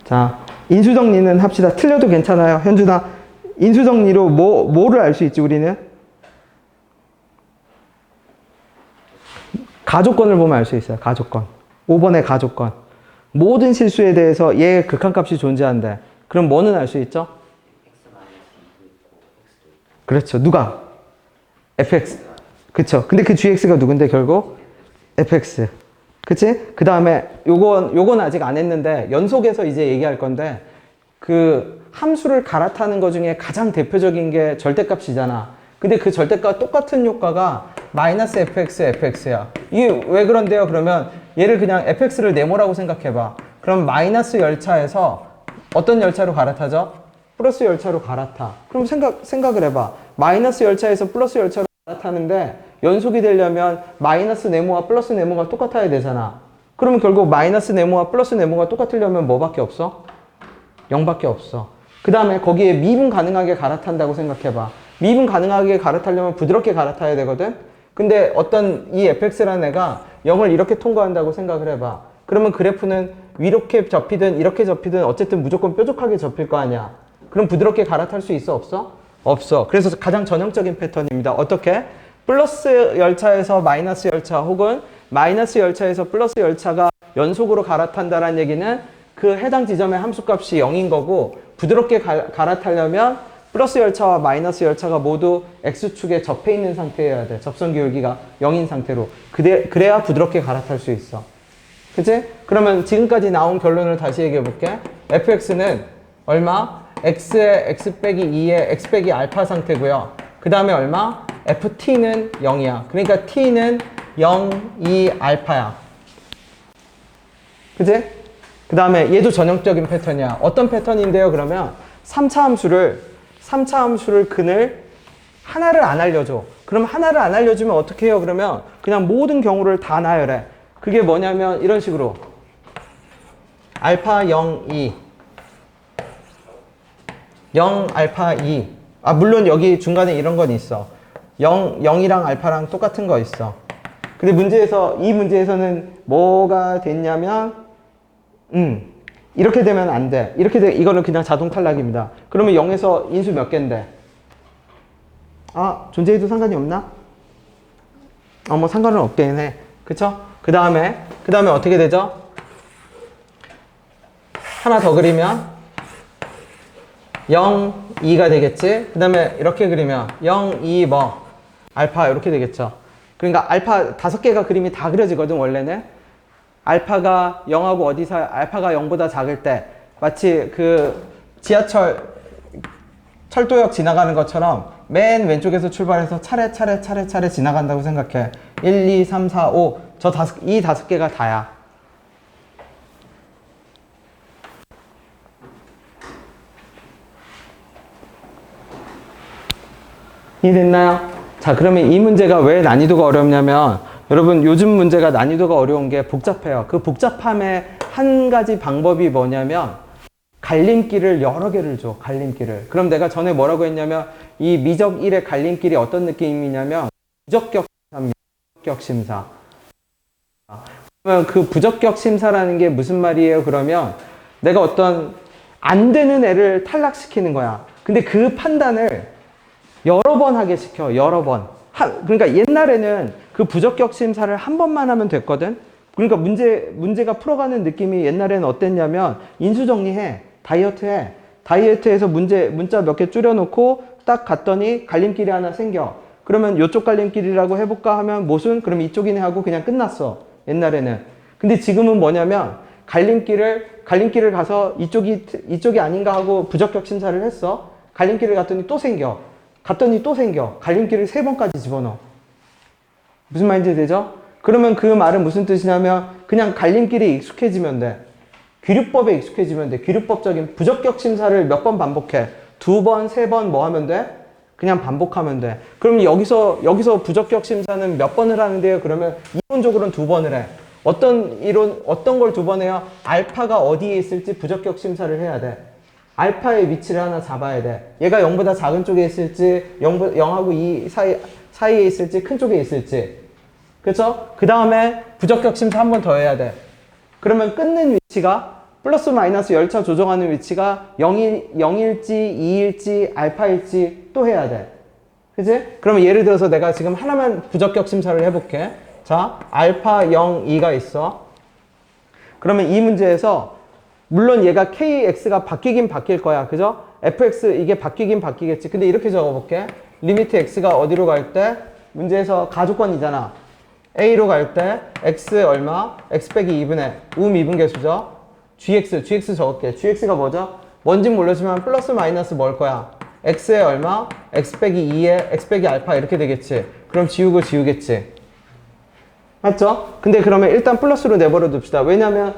자, 인수정리는 합시다. 틀려도 괜찮아요. 현준아, 인수정리로 뭐를 알 수 있지 우리는? 가조건을 보면 알 수 있어요. 가조건. 5번의 가조건. 모든 실수에 대해서 얘의 극한값이 존재한대. 그럼 뭐는 알 수 있죠? 그렇죠. 누가? fx. 그쵸. 근데 그 gx가 누군데 결국? fx. 그치? 그 다음에 요건 아직 안 했는데 연속해서 이제 얘기할 건데 그 함수를 갈아타는 것 중에 가장 대표적인 게 절대값이잖아. 근데 그 절대값과 똑같은 효과가 마이너스 fx, fx야. 이게 왜 그런데요? 그러면 얘를 그냥 fx를 네모라고 생각해봐. 그럼 마이너스 열차에서 어떤 열차로 갈아타죠? 플러스 열차로 갈아타. 그럼 생각을 해봐. 마이너스 열차에서 플러스 열차로 갈아타는데 연속이 되려면 마이너스 네모와 플러스 네모가 똑같아야 되잖아. 그러면 결국 마이너스 네모와 플러스 네모가 똑같으려면 뭐밖에 없어? 0밖에 없어. 그 다음에 거기에 미분 가능하게 갈아탄다고 생각해봐. 미분 가능하게 갈아타려면 부드럽게 갈아타야 되거든? 근데 어떤 이 fx라는 애가 0을 이렇게 통과한다고 생각을 해봐. 그러면 그래프는 이렇게 접히든 이렇게 접히든 어쨌든 무조건 뾰족하게 접힐 거 아니야. 그럼 부드럽게 갈아탈 수 있어? 없어? 없어. 그래서 가장 전형적인 패턴입니다. 어떻게? 플러스 열차에서 마이너스 열차 혹은 마이너스 열차에서 플러스 열차가 연속으로 갈아탄다는 얘기는 그 해당 지점의 함수값이 0인 거고 부드럽게 갈아타려면 플러스 열차와 마이너스 열차가 모두 x축에 접해 있는 상태여야 돼. 접선 기울기가 0인 상태로. 그래야 부드럽게 갈아탈 수 있어. 그치? 그러면 지금까지 나온 결론을 다시 얘기해 볼게. fx는 얼마? x의 x 빼기 2의 x 빼기 알파 상태고요. 그 다음에 얼마? ft는 0이야. 그러니까 t는 0, 2, 알파야. 그치? 그 다음에 얘도 전형적인 패턴이야. 어떤 패턴인데요? 그러면 3차 함수를 근을 하나를 안 알려줘. 그럼 하나를 안 알려주면 어떻게 해요? 그러면 그냥 모든 경우를 다 나열해. 그게 뭐냐면 이런 식으로 알파 0, 2 0, 알파 2 물론 여기 중간에 이런 건 있어. 0이랑 알파랑 똑같은 거 있어. 근데 이 문제에서는 뭐가 됐냐면 이렇게 되면 안 돼. 이거는 그냥 자동 탈락입니다. 그러면 0에서 인수 몇 개인데? 존재해도 상관이 없나? 뭐 상관은 없긴 해. 그쵸? 그 다음에 어떻게 되죠? 하나 더 그리면 0, 2가 되겠지? 그 다음에 이렇게 그리면 0, 2, 알파 이렇게 되겠죠? 그러니까 알파 5개가 그림이 다 그려지거든, 원래는. 알파가 0하고 알파가 0보다 작을 때 마치 그 지하철 철도역 지나가는 것처럼 맨 왼쪽에서 출발해서 차례 지나간다고 생각해. 1, 2, 3, 4, 5 이 5개가 다야. 이해됐나요? 자, 그러면 이 문제가 왜 난이도가 어렵냐면 여러분 요즘 문제가 난이도가 어려운 게 복잡해요. 그 복잡함의 한 가지 방법이 뭐냐면 갈림길을 여러 개를 줘. 갈림길을. 그럼 내가 전에 뭐라고 했냐면 이 미적 1의 갈림길이 어떤 느낌이냐면 부적격 심사. 그러면 그 부적격 심사라는 게 무슨 말이에요? 그러면 내가 어떤 안 되는 애를 탈락시키는 거야. 근데 그 판단을 여러 번 하게 시켜. 여러 번. 그러니까 옛날에는 그 부적격 심사를 한 번만 하면 됐거든. 그러니까 문제가 풀어가는 느낌이 옛날에는 어땠냐면 인수정리해. 다이어트해. 다이어트해서 문자 몇 개 줄여놓고 딱 갔더니 갈림길이 하나 생겨. 그러면 이쪽 갈림길이라고 해볼까 하면 무슨? 그럼 이쪽이네 하고 그냥 끝났어. 옛날에는. 근데 지금은 뭐냐면 갈림길을 가서 이쪽이 아닌가 하고 부적격 심사를 했어. 갈림길을 갔더니 또 생겨. 갈림길을 3번까지 집어넣어. 무슨 말인지 되죠? 그러면 그 말은 무슨 뜻이냐면 그냥 갈림길에 익숙해지면 돼. 귀류법에 익숙해지면 돼. 귀류법적인 부적격 심사를 몇 번 반복해. 2번, 3번 뭐 하면 돼? 그냥 반복하면 돼. 그럼 여기서 부적격 심사는 몇 번을 하는데요? 그러면 이론적으로는 2번을 해. 어떤 걸 2번 해요? 알파가 어디에 있을지 부적격 심사를 해야 돼. 알파의 위치를 하나 잡아야 돼. 얘가 0보다 작은 쪽에 있을지, 0하고 2 사이에 있을지, 큰 쪽에 있을지. 그쵸? 그 다음에 부적격 심사 한 번 더 해야 돼. 그러면 끊는 위치가 플러스 마이너스 열차 조정하는 위치가 0일지, 2일지, 알파일지 또 해야 돼. 그치? 그러면 예를 들어서 내가 지금 하나만 부적격 심사를 해볼게. 자, 알파 0, 2가 있어. 그러면 이 문제에서 물론 얘가 kx가 바뀌긴 바뀔 거야. 그죠? fx 이게 바뀌긴 바뀌겠지. 근데 이렇게 적어볼게. 리미트 x가 어디로 갈 때? 문제에서 가조건이잖아. a로 갈 때 x 얼마? x 빼기 2분의 2분계수죠. gx 적을게. gx가 뭐죠? 뭔진 모르지만 플러스 마이너스 뭘 거야? x에 얼마? x 빼기 2에 x 빼기 알파 이렇게 되겠지. 그럼 지우고 지우겠지. 맞죠? 근데 그러면 일단 플러스로 내버려 둡시다. 왜냐면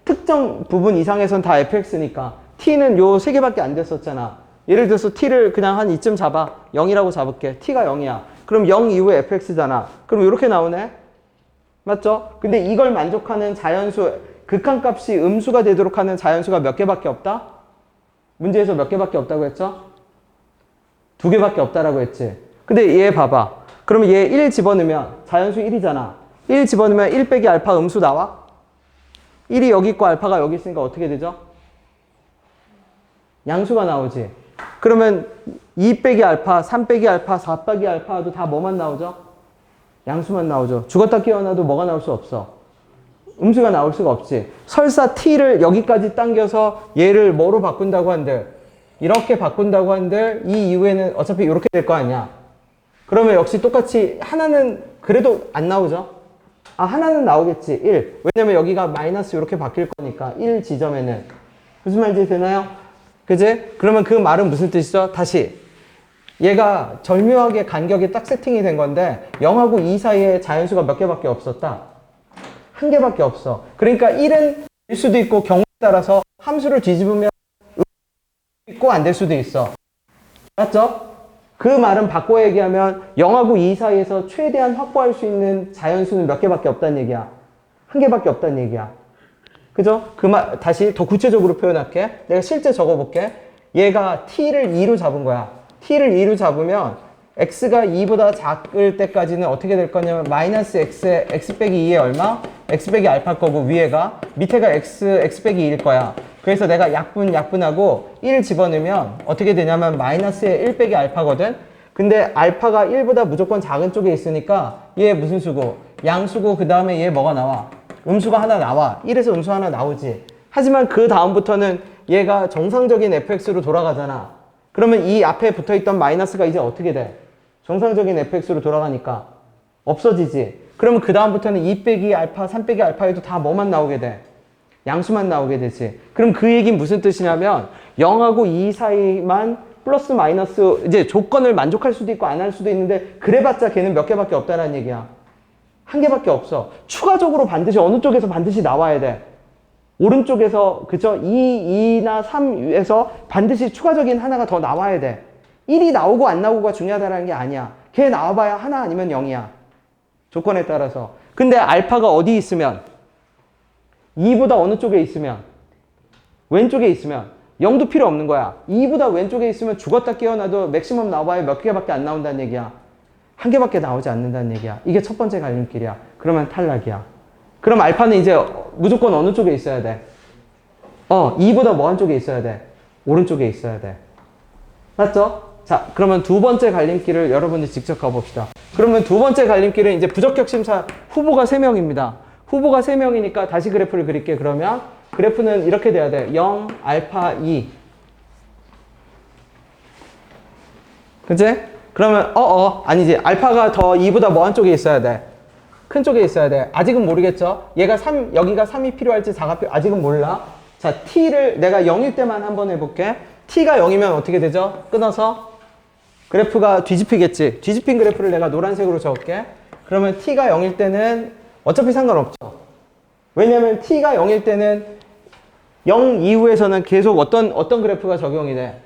특정 부분 이상에선 다 fx니까 t는 요 세 개밖에 안 됐었잖아. 예를 들어서 t를 그냥 한 이쯤 잡아. 0이라고 잡을게. t가 0이야. 그럼 0 이후에 fx잖아. 그럼 이렇게 나오네? 맞죠? 근데 이걸 만족하는 자연수, 극한값이 음수가 되도록 하는 자연수가 몇 개밖에 없다? 문제에서 몇 개밖에 없다고 했죠? 2개밖에 없다라고 했지. 근데 얘 봐봐. 그러면 얘 1 집어넣으면 자연수 1이잖아. 1 집어넣으면 1 빼기 알파 음수 나와? 1이 여기 있고 알파가 여기 있으니까 어떻게 되죠? 양수가 나오지. 그러면 2 빼기 알파, 3 빼기 알파, 4 빼기 알파도 다 뭐만 나오죠? 양수만 나오죠. 죽었다 깨어나도 뭐가 나올 수 없어? 음수가 나올 수가 없지. 설사 t를 여기까지 당겨서 얘를 뭐로 바꾼다고 한들, 이렇게 바꾼다고 한들 이 이후에는 어차피 이렇게 될 거 아니야. 그러면 역시 똑같이 하나는 그래도 안 나오죠. 아, 하나는 나오겠지. 1. 왜냐면 여기가 마이너스 이렇게 바뀔 거니까 1 지점에는. 무슨 말인지 되나요? 그지? 그러면 그 말은 무슨 뜻이죠? 다시. 얘가 절묘하게 간격이 딱 세팅이 된 건데 0하고 2 사이에 자연수가 몇 개밖에 없었다? 한 개밖에 없어. 그러니까 1은 될 수도 있고 경우에 따라서 함수를 뒤집으면 있고 안 될 수도 있어. 맞죠? 그 말은 바꿔 얘기하면 0하고 2 사이에서 최대한 확보할 수 있는 자연수는 몇 개밖에 없다는 얘기야. 한 개밖에 없다는 얘기야. 그죠? 그 말 다시 더 구체적으로 표현할게. 내가 실제 적어볼게. 얘가 t를 2로 잡은 거야. t를 2로 잡으면 x가 2보다 작을 때까지는 어떻게 될 거냐면 마이너스 x에 x 빼기 2에 얼마? x 빼기 알파 거고 위에가 밑에가 x 빼기 2일 거야. 그래서 내가 약분하고 1 집어넣으면 어떻게 되냐면 마이너스에 1 빼기 알파거든. 근데 알파가 1보다 무조건 작은 쪽에 있으니까 얘 무슨 수고? 양수고 그 다음에 얘 뭐가 나와? 음수가 하나 나와. 1에서 음수 하나 나오지. 하지만 그 다음부터는 얘가 정상적인 fx로 돌아가잖아. 그러면 이 앞에 붙어있던 마이너스가 이제 어떻게 돼? 정상적인 fx로 돌아가니까 없어지지. 그러면 그 다음부터는 2 빼기 알파, 3 빼기 알파에도 다 뭐만 나오게 돼? 양수만 나오게 되지. 그럼 그 얘기는 무슨 뜻이냐면 0하고 2 사이만 플러스 마이너스 이제 조건을 만족할 수도 있고 안 할 수도 있는데 그래봤자 걔는 몇 개밖에 없다는 얘기야. 한 개밖에 없어. 추가적으로 반드시 어느 쪽에서 반드시 나와야 돼. 오른쪽에서 그죠? 2나 3에서 반드시 추가적인 하나가 더 나와야 돼. 1이 나오고 안 나오고가 중요하다는 게 아니야. 걔 나와봐야 하나 아니면 0이야. 조건에 따라서. 근데 알파가 어디 있으면 2보다 어느 쪽에 있으면 왼쪽에 있으면 0도 필요 없는 거야. 2보다 왼쪽에 있으면 죽었다 깨어나도 맥시멈 나와야 몇 개밖에 안 나온다는 얘기야. 한 개밖에 나오지 않는다는 얘기야. 이게 첫 번째 갈림길이야. 그러면 탈락이야. 그럼 알파는 이제 무조건 어느 쪽에 있어야 돼? 2보다 뭐 한 쪽에 있어야 돼? 오른쪽에 있어야 돼. 맞죠? 자, 그러면 두 번째 갈림길을 여러분이 직접 가봅시다. 그러면 두 번째 갈림길은 이제 부적격 심사 후보가 3명입니다. 후보가 3명이니까 다시 그래프를 그릴게. 그러면 그래프는 이렇게 돼야 돼. 0, 알파, 2. 그치? 그러면 아니지. 알파가 더 2보다 뭐 한 쪽에 있어야 돼? 큰 쪽에 있어야 돼. 아직은 모르겠죠? 얘가 3, 여기가 3이 필요할지 4가 아직은 몰라. 자, t를 내가 0일 때만 한번 해볼게. t가 0이면 어떻게 되죠? 끊어서 그래프가 뒤집히겠지. 뒤집힌 그래프를 내가 노란색으로 적을게. 그러면 t가 0일 때는 어차피 상관없죠. 왜냐면 t가 0일 때는 0 이후에서는 계속 어떤 그래프가 적용이 돼?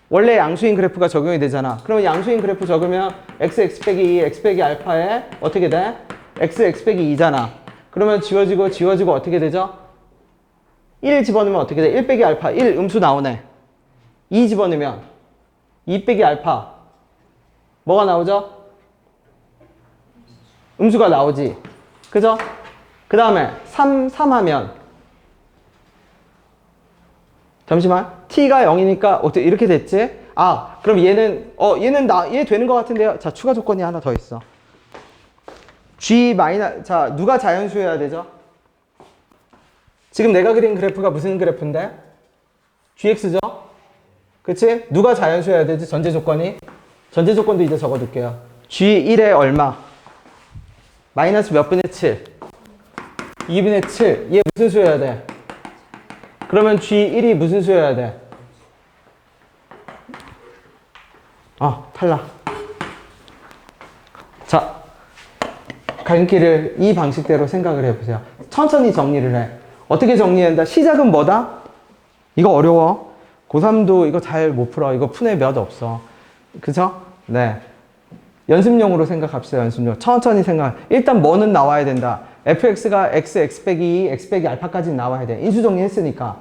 원래 양수인 그래프가 적용이 되잖아. 그러면 양수인 그래프 적으면 x 빼기 2, x 빼기 알파에 어떻게 돼? x 빼기 2잖아. 그러면 지워지고 어떻게 되죠? 1 집어넣으면 어떻게 돼? 1 빼기 알파, 1 음수 나오네. 2 집어넣으면 2 빼기 알파 뭐가 나오죠? 음수가 나오지. 그죠? 그 다음에 3 하면 잠시만. t가 0이니까 어떻게 이렇게 됐지? 그럼 얘는 얘 되는 것 같은데요. 자, 추가 조건이 하나 더 있어. G 마이너, 자, 누가 자연수여야 되죠? 지금 내가 그린 그래프가 무슨 그래프인데? GX죠? 그치? 누가 자연수여야 되지? 전제 조건이? 전제 조건도 이제 적어둘게요. G1에 얼마? 마이너스 몇 분의 7? 2분의 7. 얘 무슨 수여야 돼? 그러면 G1이 무슨 수여야 돼? 탈락. 자, 갈림길을 이 방식대로 생각을 해보세요. 천천히 정리를 해. 어떻게 정리한다? 시작은 뭐다? 이거 어려워. 고3도 이거 잘 못 풀어. 이거 푼의 몇 없어. 그죠? 네. 연습용으로 생각합시다. 연습용. 천천히 생각. 일단 뭐는 나와야 된다. fx가 x 빼기 2, x 빼기 알파까지 나와야 돼. 인수정리 했으니까.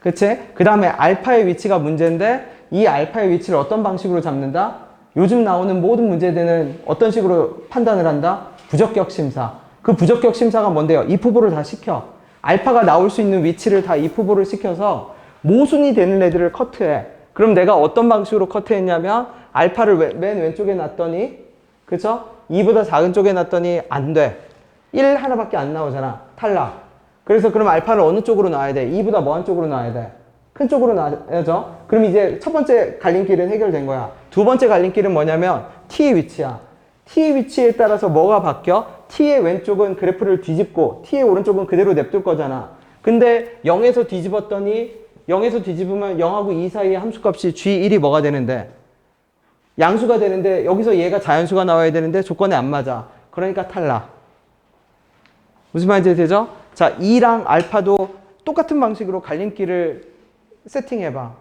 그치? 그 다음에 알파의 위치가 문제인데 이 알파의 위치를 어떤 방식으로 잡는다? 요즘 나오는 모든 문제들은 어떤 식으로 판단을 한다? 부적격 심사. 그 부적격 심사가 뭔데요? if-보를 다 시켜. 알파가 나올 수 있는 위치를 다 if-보를 시켜서 모순이 되는 애들을 커트해. 그럼 내가 어떤 방식으로 커트했냐면 알파를 맨 왼쪽에 놨더니 그쵸? 2보다 작은 쪽에 놨더니 안 돼. 1 하나밖에 안 나오잖아. 탈락. 그래서 그럼 알파를 어느 쪽으로 놔야 돼? 2보다 뭐한 쪽으로 놔야 돼? 큰 쪽으로 놔야죠. 그럼 이제 첫 번째 갈림길은 해결된 거야. 두 번째 갈림길은 뭐냐면 t의 위치야. t의 위치에 따라서 뭐가 바뀌어? t의 왼쪽은 그래프를 뒤집고 t의 오른쪽은 그대로 냅둘 거잖아. 근데 0에서 뒤집었더니 0에서 뒤집으면 0하고 2 사이의 함수값이 g1이 뭐가 되는데? 양수가 되는데 여기서 얘가 자연수가 나와야 되는데 조건에 안 맞아. 그러니까 탈락. 무슨 말인지 되죠? 자, 2랑 알파도 똑같은 방식으로 갈림길을 세팅해봐.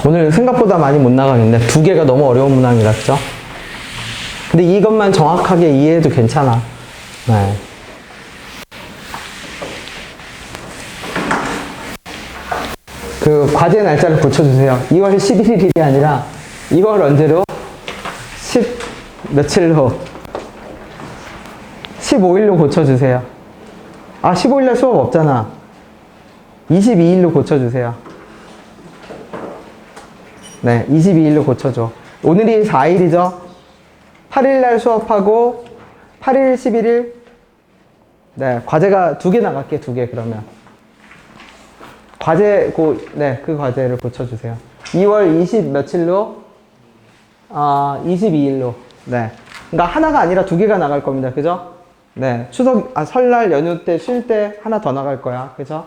오늘 생각보다 많이 못 나가는데 두 개가 너무 어려운 문항이랐죠? 근데 이것만 정확하게 이해해도 괜찮아. 네. 그 과제 날짜를 고쳐주세요. 2월 11일이 아니라 2월 언제로? 10 며칠로? 15일로 고쳐주세요. 15일날 수업 없잖아. 22일로 고쳐주세요. 네, 22일로 고쳐줘. 오늘이 4일이죠? 8일날 수업하고 8일, 11일 네, 과제가 2개 나갈게. 2개 그러면 과제 네, 그 과제를 고쳐주세요. 2월 20 며칠로? 22일로. 네, 그러니까 하나가 아니라 2개가 나갈 겁니다. 그죠? 네, 설날 연휴 때 쉴 때 하나 더 나갈 거야. 그죠?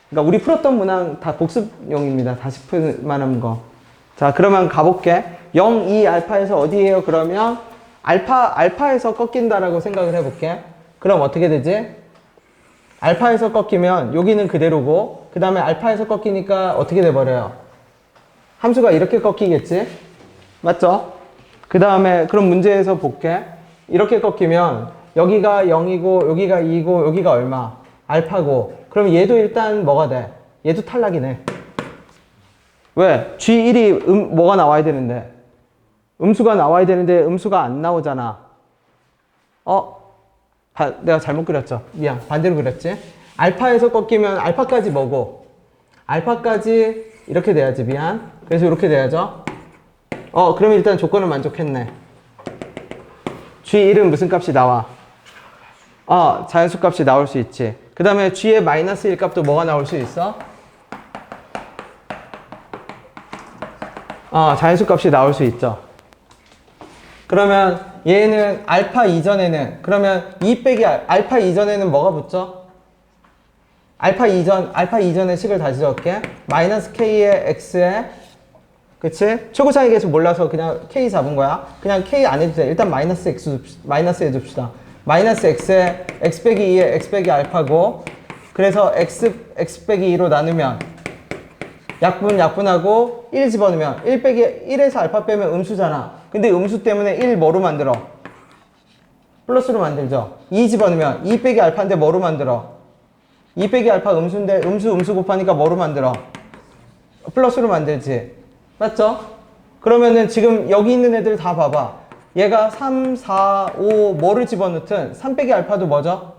그러니까 우리 풀었던 문항 다 복습용입니다. 다시 풀 만한 거. 자, 그러면 가볼게. 0, 2, 알파에서 어디에요? 그러면 알파에서 꺾인다라고 생각을 해볼게. 그럼 어떻게 되지? 알파에서 꺾이면 여기는 그대로고 그 다음에 알파에서 꺾이니까 어떻게 돼버려요? 함수가 이렇게 꺾이겠지? 맞죠? 그 다음에 그럼 문제에서 볼게. 이렇게 꺾이면 여기가 0이고 여기가 2고 여기가 얼마? 알파고. 그럼 얘도 일단 뭐가 돼? 얘도 탈락이네. 왜? G1이 뭐가 나와야 되는데? 음수가 나와야 되는데 음수가 안 나오잖아. 내가 잘못 그렸죠? 미안. 반대로 그렸지? 알파에서 꺾이면 알파까지 뭐고? 알파까지 이렇게 돼야지. 미안. 그래서 이렇게 돼야죠? 그러면 일단 조건을 만족했네. G1은 무슨 값이 나와? 자연수 값이 나올 수 있지. 그 다음에 G의 마이너스 1 값도 뭐가 나올 수 있어? 자연수 값이 나올 수 있죠. 그러면 얘는 알파 이전에는 그러면 2 빼기 알파 이전에는 뭐가 붙죠? 알파 이전의 식을 다시 적을게. 마이너스 k의 x에 그치? 최고차이 계수 몰라서 그냥 k 잡은 거야. 그냥 k 안 해도 돼. 일단 마이너스 해줍시다. 마이너스 x에 x 빼기 2에 x 빼기 알파고 그래서 x 빼기 2로 나누면 약분하고 1 집어넣으면 1 빼기 1에서 알파 빼면 음수잖아. 근데 음수 때문에 1 뭐로 만들어? 플러스로 만들죠. 2 집어넣으면 2 빼기 알파인데 뭐로 만들어? 2 빼기 알파 음수인데 음수 곱하니까 뭐로 만들어? 플러스로 만들지. 맞죠? 그러면은 지금 여기 있는 애들 다 봐봐. 얘가 3, 4, 5 뭐를 집어넣든 3 빼기 알파도 뭐죠?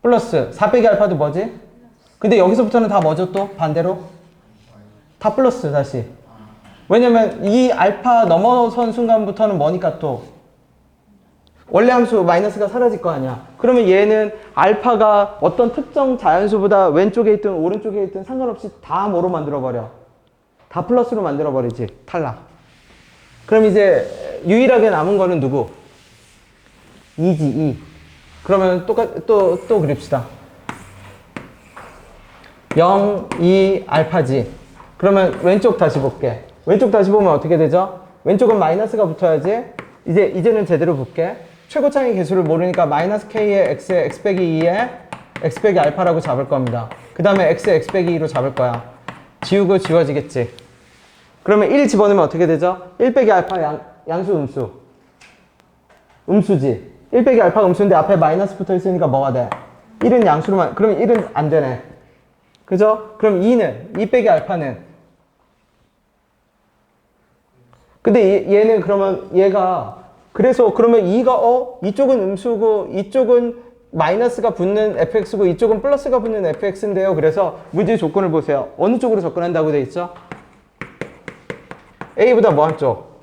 플러스. 4 빼기 알파도 뭐지? 근데 여기서부터는 다 뭐죠 또? 반대로? 다 플러스 다시. 왜냐면 이 알파 넘어선 순간부터는 뭐니까 또? 원래 함수 마이너스가 사라질 거 아니야. 그러면 얘는 알파가 어떤 특정 자연수보다 왼쪽에 있든 오른쪽에 있든 상관없이 다 뭐로 만들어버려? 다 플러스로 만들어버리지. 탈락. 그럼 이제 유일하게 남은 거는 누구? 2지, 2. 그러면 또 그립시다. 0, 2, 알파지. 그러면 왼쪽 다시 볼게. 왼쪽 다시 보면 어떻게 되죠? 왼쪽은 마이너스가 붙어야지. 이제는 제대로 볼게. 최고차의 개수를 모르니까 마이너스 k의 x에 x 빼기 2에 x 빼기 알파라고 잡을 겁니다. 그 다음에 x에 x 빼기 2로 잡을 거야. 지우고 지워지겠지. 그러면 1 집어넣으면 어떻게 되죠? 1 빼기 알파 양수 음수. 음수지. 1 빼기 알파 음수인데 앞에 마이너스 붙어 있으니까 뭐가 돼? 1은 양수로만, 그러면 1은 안 되네. 그죠? 그럼 2는, 2 빼기 알파는. 근데 얘는 그러면 얘가, 그래서 그러면 2가, 이쪽은 음수고, 이쪽은 마이너스가 붙는 fx고, 이쪽은 플러스가 붙는 fx인데요. 그래서 문제 조건을 보세요. 어느 쪽으로 접근한다고 돼 있죠? A보다 뭐 한쪽?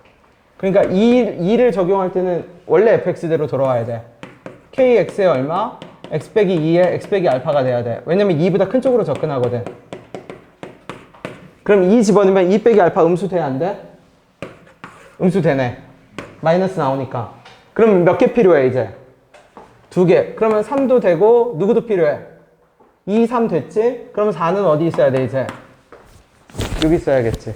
그러니까 2를 적용할 때는 원래 fx대로 돌아와야 돼. kx에 얼마? x 빼기 2에 x 빼기 알파가 돼야 돼. 왜냐면 2보다 큰 쪽으로 접근하거든. 그럼 2 집어넣으면 2 빼기 알파 음수 돼? 안 돼? 음수 되네. 마이너스 나오니까. 그럼 몇 개 필요해 이제? 2개. 그러면 3도 되고 누구도 필요해? 2, 3 됐지? 그럼 4는 어디 있어야 돼 이제? 여기 있어야겠지.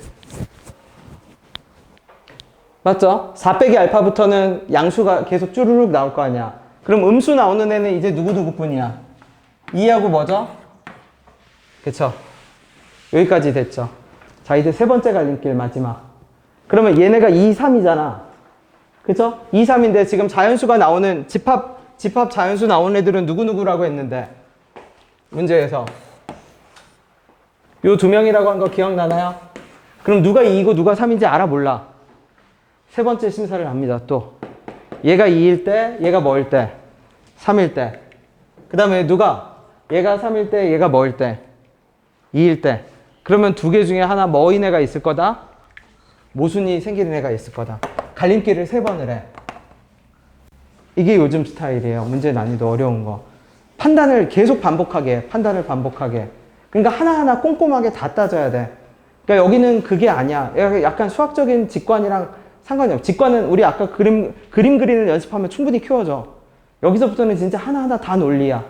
맞죠? 4 빼기 알파부터는 양수가 계속 쭈루룩 나올 거 아니야. 그럼 음수 나오는 애는 이제 누구뿐이야? 2하고 뭐죠? 그쵸? 여기까지 됐죠. 자, 이제 세 번째 갈림길 마지막. 그러면 얘네가 2, 3이잖아. 그쵸? 2, 3인데 지금 자연수가 나오는 집합 자연수 나오는 애들은 누구라고 했는데 문제에서 요 두 명이라고 한 거 기억나나요? 그럼 누가 2이고 누가 3인지 알아 몰라? 세 번째 심사를 합니다. 또 얘가 2일 때 얘가 뭐일 때? 3일 때. 그 다음에 누가? 얘가 3일 때 얘가 뭐일 때? 2일 때. 그러면 두 개 중에 하나 뭐인 애가 있을 거다? 모순이 생기는 애가 있을 거다. 갈림길을 3번을 해. 이게 요즘 스타일이에요. 문제 난이도 어려운 거. 판단을 계속 반복하게 해. 판단을 반복하게. 그러니까 하나하나 꼼꼼하게 다 따져야 돼. 그러니까 여기는 그게 아니야. 약간 수학적인 직관이랑 상관이 없어. 직관은 우리 아까 그림 그리는 연습하면 충분히 키워져. 여기서부터는 진짜 하나하나 다 논리야.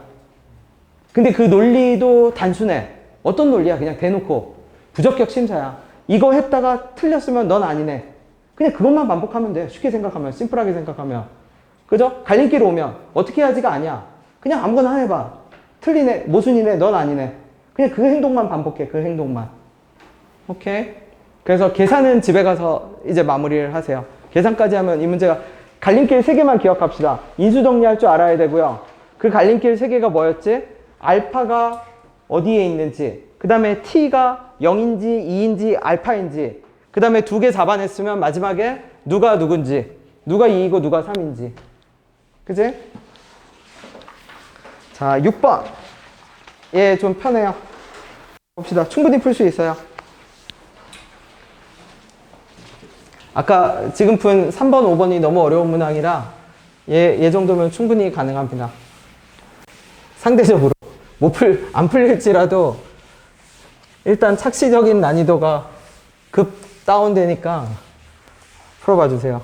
근데 그 논리도 단순해. 어떤 논리야? 그냥 대놓고 부적격 심사야. 이거 했다가 틀렸으면 넌 아니네. 그냥 그것만 반복하면 돼. 쉽게 생각하면, 심플하게 생각하면. 그죠? 갈림길 오면 어떻게 해야지가 아니야. 그냥 아무거나 해봐. 틀리네, 모순이네, 넌 아니네. 그냥 그 행동만 반복해. 그 행동만. 오케이? 그래서 계산은 집에 가서 이제 마무리를 하세요. 계산까지 하면 이 문제가 갈림길 3개만 기억합시다. 인수정리할 줄 알아야 되고요. 그 갈림길 3개가 뭐였지? 알파가 어디에 있는지, 그 다음에 t가 0인지 2인지 알파인지, 그 다음에 2개 잡아냈으면 마지막에 누가 누군지, 누가 2이고 누가 3인지. 그지? 자, 6번. 예, 좀 편해요. 봅시다. 충분히 풀 수 있어요. 아까 지금 푼 3번, 5번이 너무 어려운 문항이라 얘 정도면 충분히 가능합니다. 상대적으로 안 풀릴지라도 일단 착시적인 난이도가 급 다운되니까 풀어봐 주세요.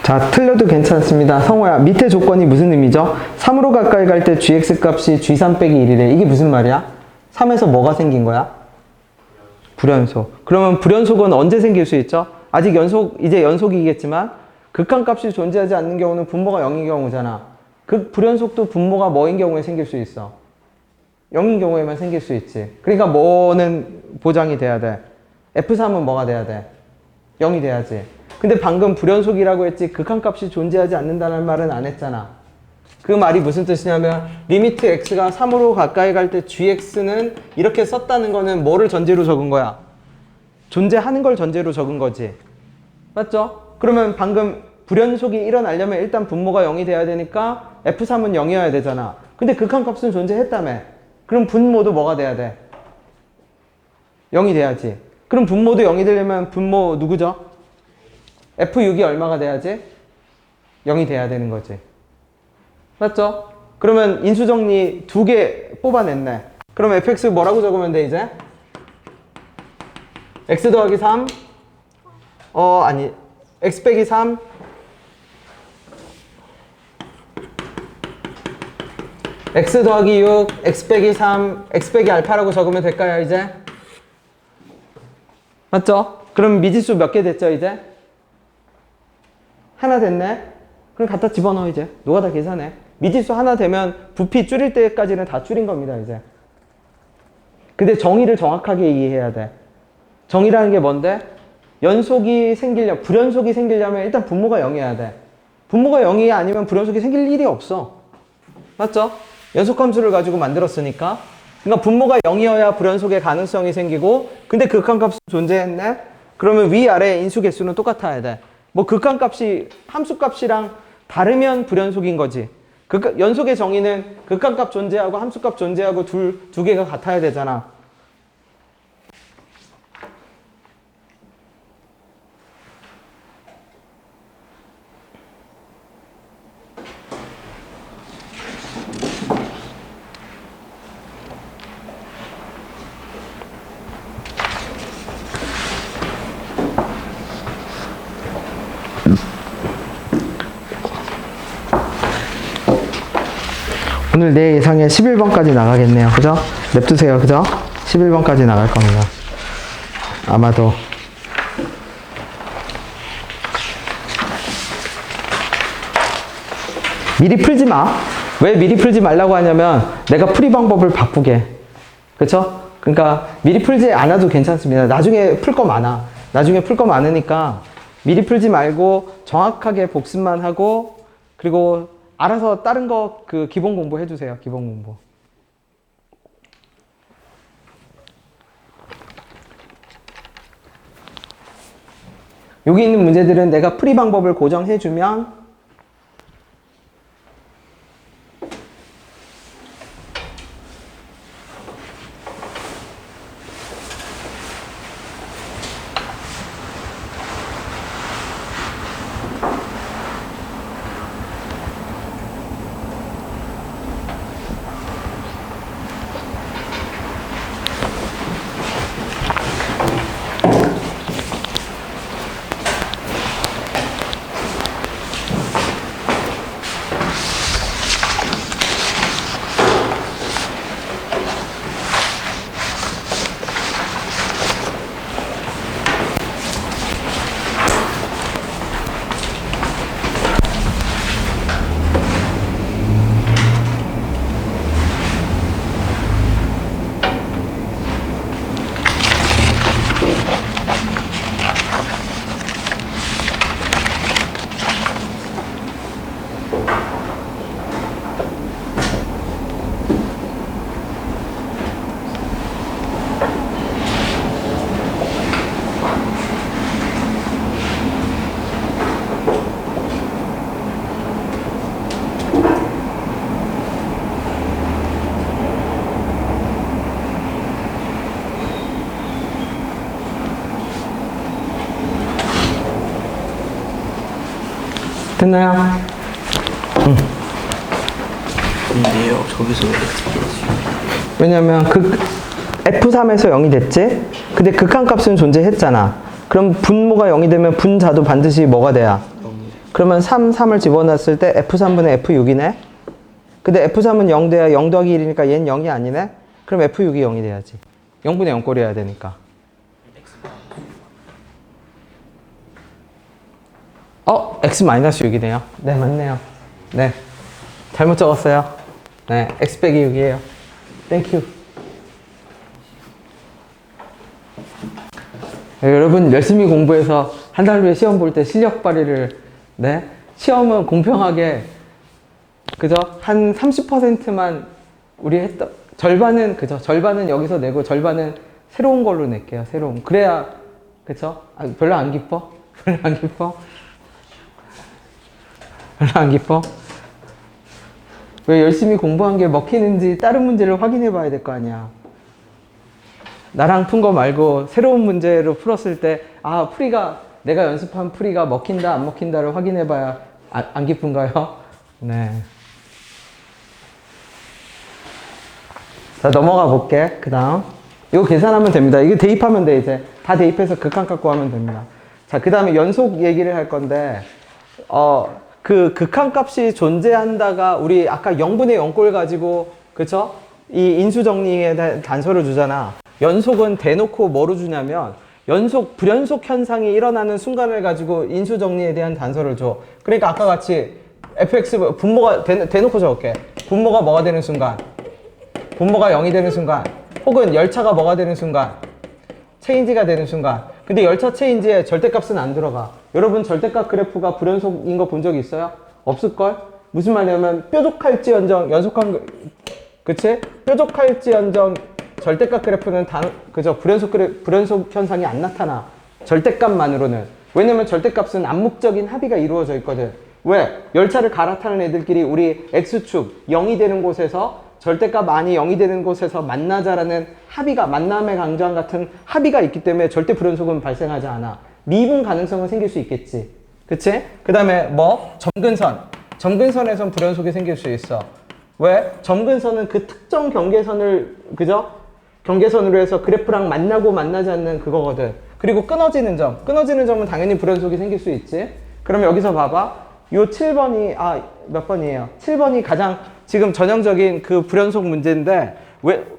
자, 틀려도 괜찮습니다. 성호야, 밑에 조건이 무슨 의미죠? 3으로 가까이 갈 때 gx 값이 g3 빼기 1이래. 이게 무슨 말이야? 3에서 뭐가 생긴 거야? 불연속. 그러면 불연속은 언제 생길 수 있죠? 아직 이제 연속이겠지만 극한값이 존재하지 않는 경우는 분모가 0인 경우잖아. 그 불연속도 분모가 뭐인 경우에 생길 수 있어? 0인 경우에만 생길 수 있지. 그러니까 뭐는 보장이 돼야 돼? F3은 뭐가 돼야 돼? 0이 돼야지. 근데 방금 불연속이라고 했지 극한값이 존재하지 않는다는 말은 안 했잖아. 그 말이 무슨 뜻이냐면 리미트 x가 3으로 가까이 갈 때 gx는 이렇게 썼다는 거는 뭐를 전제로 적은 거야? 존재하는 걸 전제로 적은 거지. 맞죠? 그러면 방금 불연속이 일어나려면 일단 분모가 0이 돼야 되니까 F3은 0이어야 되잖아. 근데 극한값은 존재했다며. 그럼 분모도 뭐가 돼야 돼? 0이 돼야지. 그럼 분모도 0이 되려면 분모 누구죠? F6이 얼마가 돼야지? 0이 돼야 되는 거지. 맞죠? 그러면 인수정리 2개 뽑아냈네. 그럼 fx 뭐라고 적으면 돼 이제? x 더하기 3 아니 x 빼기 3 x 더하기 6 x 빼기 3 x 빼기 알파라고 적으면 될까요 이제? 맞죠? 그럼 미지수 몇 개 됐죠 이제? 하나 됐네? 그럼 갖다 집어넣어 이제. 노가다 계산해. 미지수 하나 되면 부피 줄일 때까지는 다 줄인 겁니다 이제. 근데 정의를 정확하게 이해해야 돼. 정의라는 게 뭔데? 불연속이 생기려면 일단 분모가 0이어야 돼. 분모가 0이 아니면 불연속이 생길 일이 없어. 맞죠? 연속함수를 가지고 만들었으니까. 그러니까 분모가 0이어야 불연속의 가능성이 생기고, 근데 극한값이 존재했네? 그러면 위아래 인수개수는 똑같아야 돼. 뭐 극한값이 함수값이랑 다르면 불연속인 거지. 연속의 정의는 극한값 존재하고 함수값 존재하고 두 개가 같아야 되잖아. 오늘 내 예상에 11번까지 나가겠네요. 그죠? 냅두세요. 그죠? 11번까지 나갈 겁니다. 아마도. 미리 풀지 마. 왜 미리 풀지 말라고 하냐면 내가 풀이 방법을 바꾸게. 그쵸? 그러니까 미리 풀지 않아도 괜찮습니다. 나중에 풀 거 많아. 나중에 풀 거 많으니까 미리 풀지 말고 정확하게 복습만 하고 그리고 알아서 다른 거 기본 공부 해주세요. 기본 공부. 여기 있는 문제들은 내가 풀이 방법을 고정해주면 됐나요? 응. 근데요, 저기서 왜 X+? 왜냐면 F3에서 0이 됐지? 근데 극한값은 존재했잖아. 그럼 분모가 0이 되면 분자도 반드시 뭐가 돼야? 그러면 3을 집어넣었을 때 F3분의 F6이네. 근데 F3은 0 돼야 0 더하기 1이니까 얘는 0이 아니네. 그럼 F6이 0이 돼야지. 0분의 0꼴이어야 되니까. X-6이네요. 네, 맞네요. 네. 잘못 적었어요. 네, X 빼기 6이에요. 땡큐. 네, 여러분, 열심히 공부해서 한 달 후에 시험 볼 때 실력 발휘를, 네. 시험은 공평하게, 그죠? 한 30%만 우리 했던, 절반은, 그죠? 절반은 여기서 내고, 절반은 새로운 걸로 낼게요. 새로운. 그래야, 그죠? 아, 별로 안 기뻐? 별로 안 기뻐? 별로 안 기뻐? 왜 열심히 공부한 게 먹히는지 다른 문제를 확인해 봐야 될 거 아니야. 나랑 푼 거 말고 새로운 문제로 풀었을 때, 아, 풀이가, 내가 연습한 풀이가 먹힌다, 안 먹힌다를 확인해 봐야 안 기쁜가요? 네. 자, 넘어가 볼게. 그 다음. 이거 계산하면 됩니다. 이거 대입하면 돼, 이제. 다 대입해서 극한 갖고 하면 됩니다. 자, 그 다음에 연속 얘기를 할 건데, 그 극한 값이 존재한다가 우리 아까 0분의 0꼴 가지고, 그쵸? 이 인수정리에 대한 단서를 주잖아. 연속은 대놓고 뭐로 주냐면, 불연속 현상이 일어나는 순간을 가지고 인수정리에 대한 단서를 줘. 그러니까 아까 같이 fx, 분모가, 대놓고 적을게. 분모가 뭐가 되는 순간? 분모가 0이 되는 순간. 혹은 열차가 뭐가 되는 순간? 체인지가 되는 순간. 근데 열차 체인지에 절대값은 안 들어가. 여러분 절대값 그래프가 불연속인 거 본 적 있어요? 없을걸? 무슨 말이냐면 뾰족할지언정 연속한 그치? 뾰족할지언정 절대값 그래프는 그저 불연속 현상이 안 나타나. 절대값만으로는. 왜냐면 절대값은 암묵적인 합의가 이루어져 있거든. 왜? 열차를 갈아타는 애들끼리 우리 X축 0이 되는 곳에서 절대값 많이 0이 되는 곳에서 만나자라는 합의가, 만남의 강조한 같은 합의가 있기 때문에 절대 불연속은 발생하지 않아. 미분 가능성은 생길 수 있겠지. 그치? 그 다음에 뭐? 점근선. 점근선에선 불연속이 생길 수 있어. 왜? 점근선은 그 특정 경계선을, 그죠? 경계선으로 해서 그래프랑 만나고 만나지 않는 그거거든. 그리고 끊어지는 점. 끊어지는 점은 당연히 불연속이 생길 수 있지. 그럼 여기서 봐봐. 요 7번이, 몇 번이에요? 7번이 가장 지금 전형적인 그 불연속 문제인데,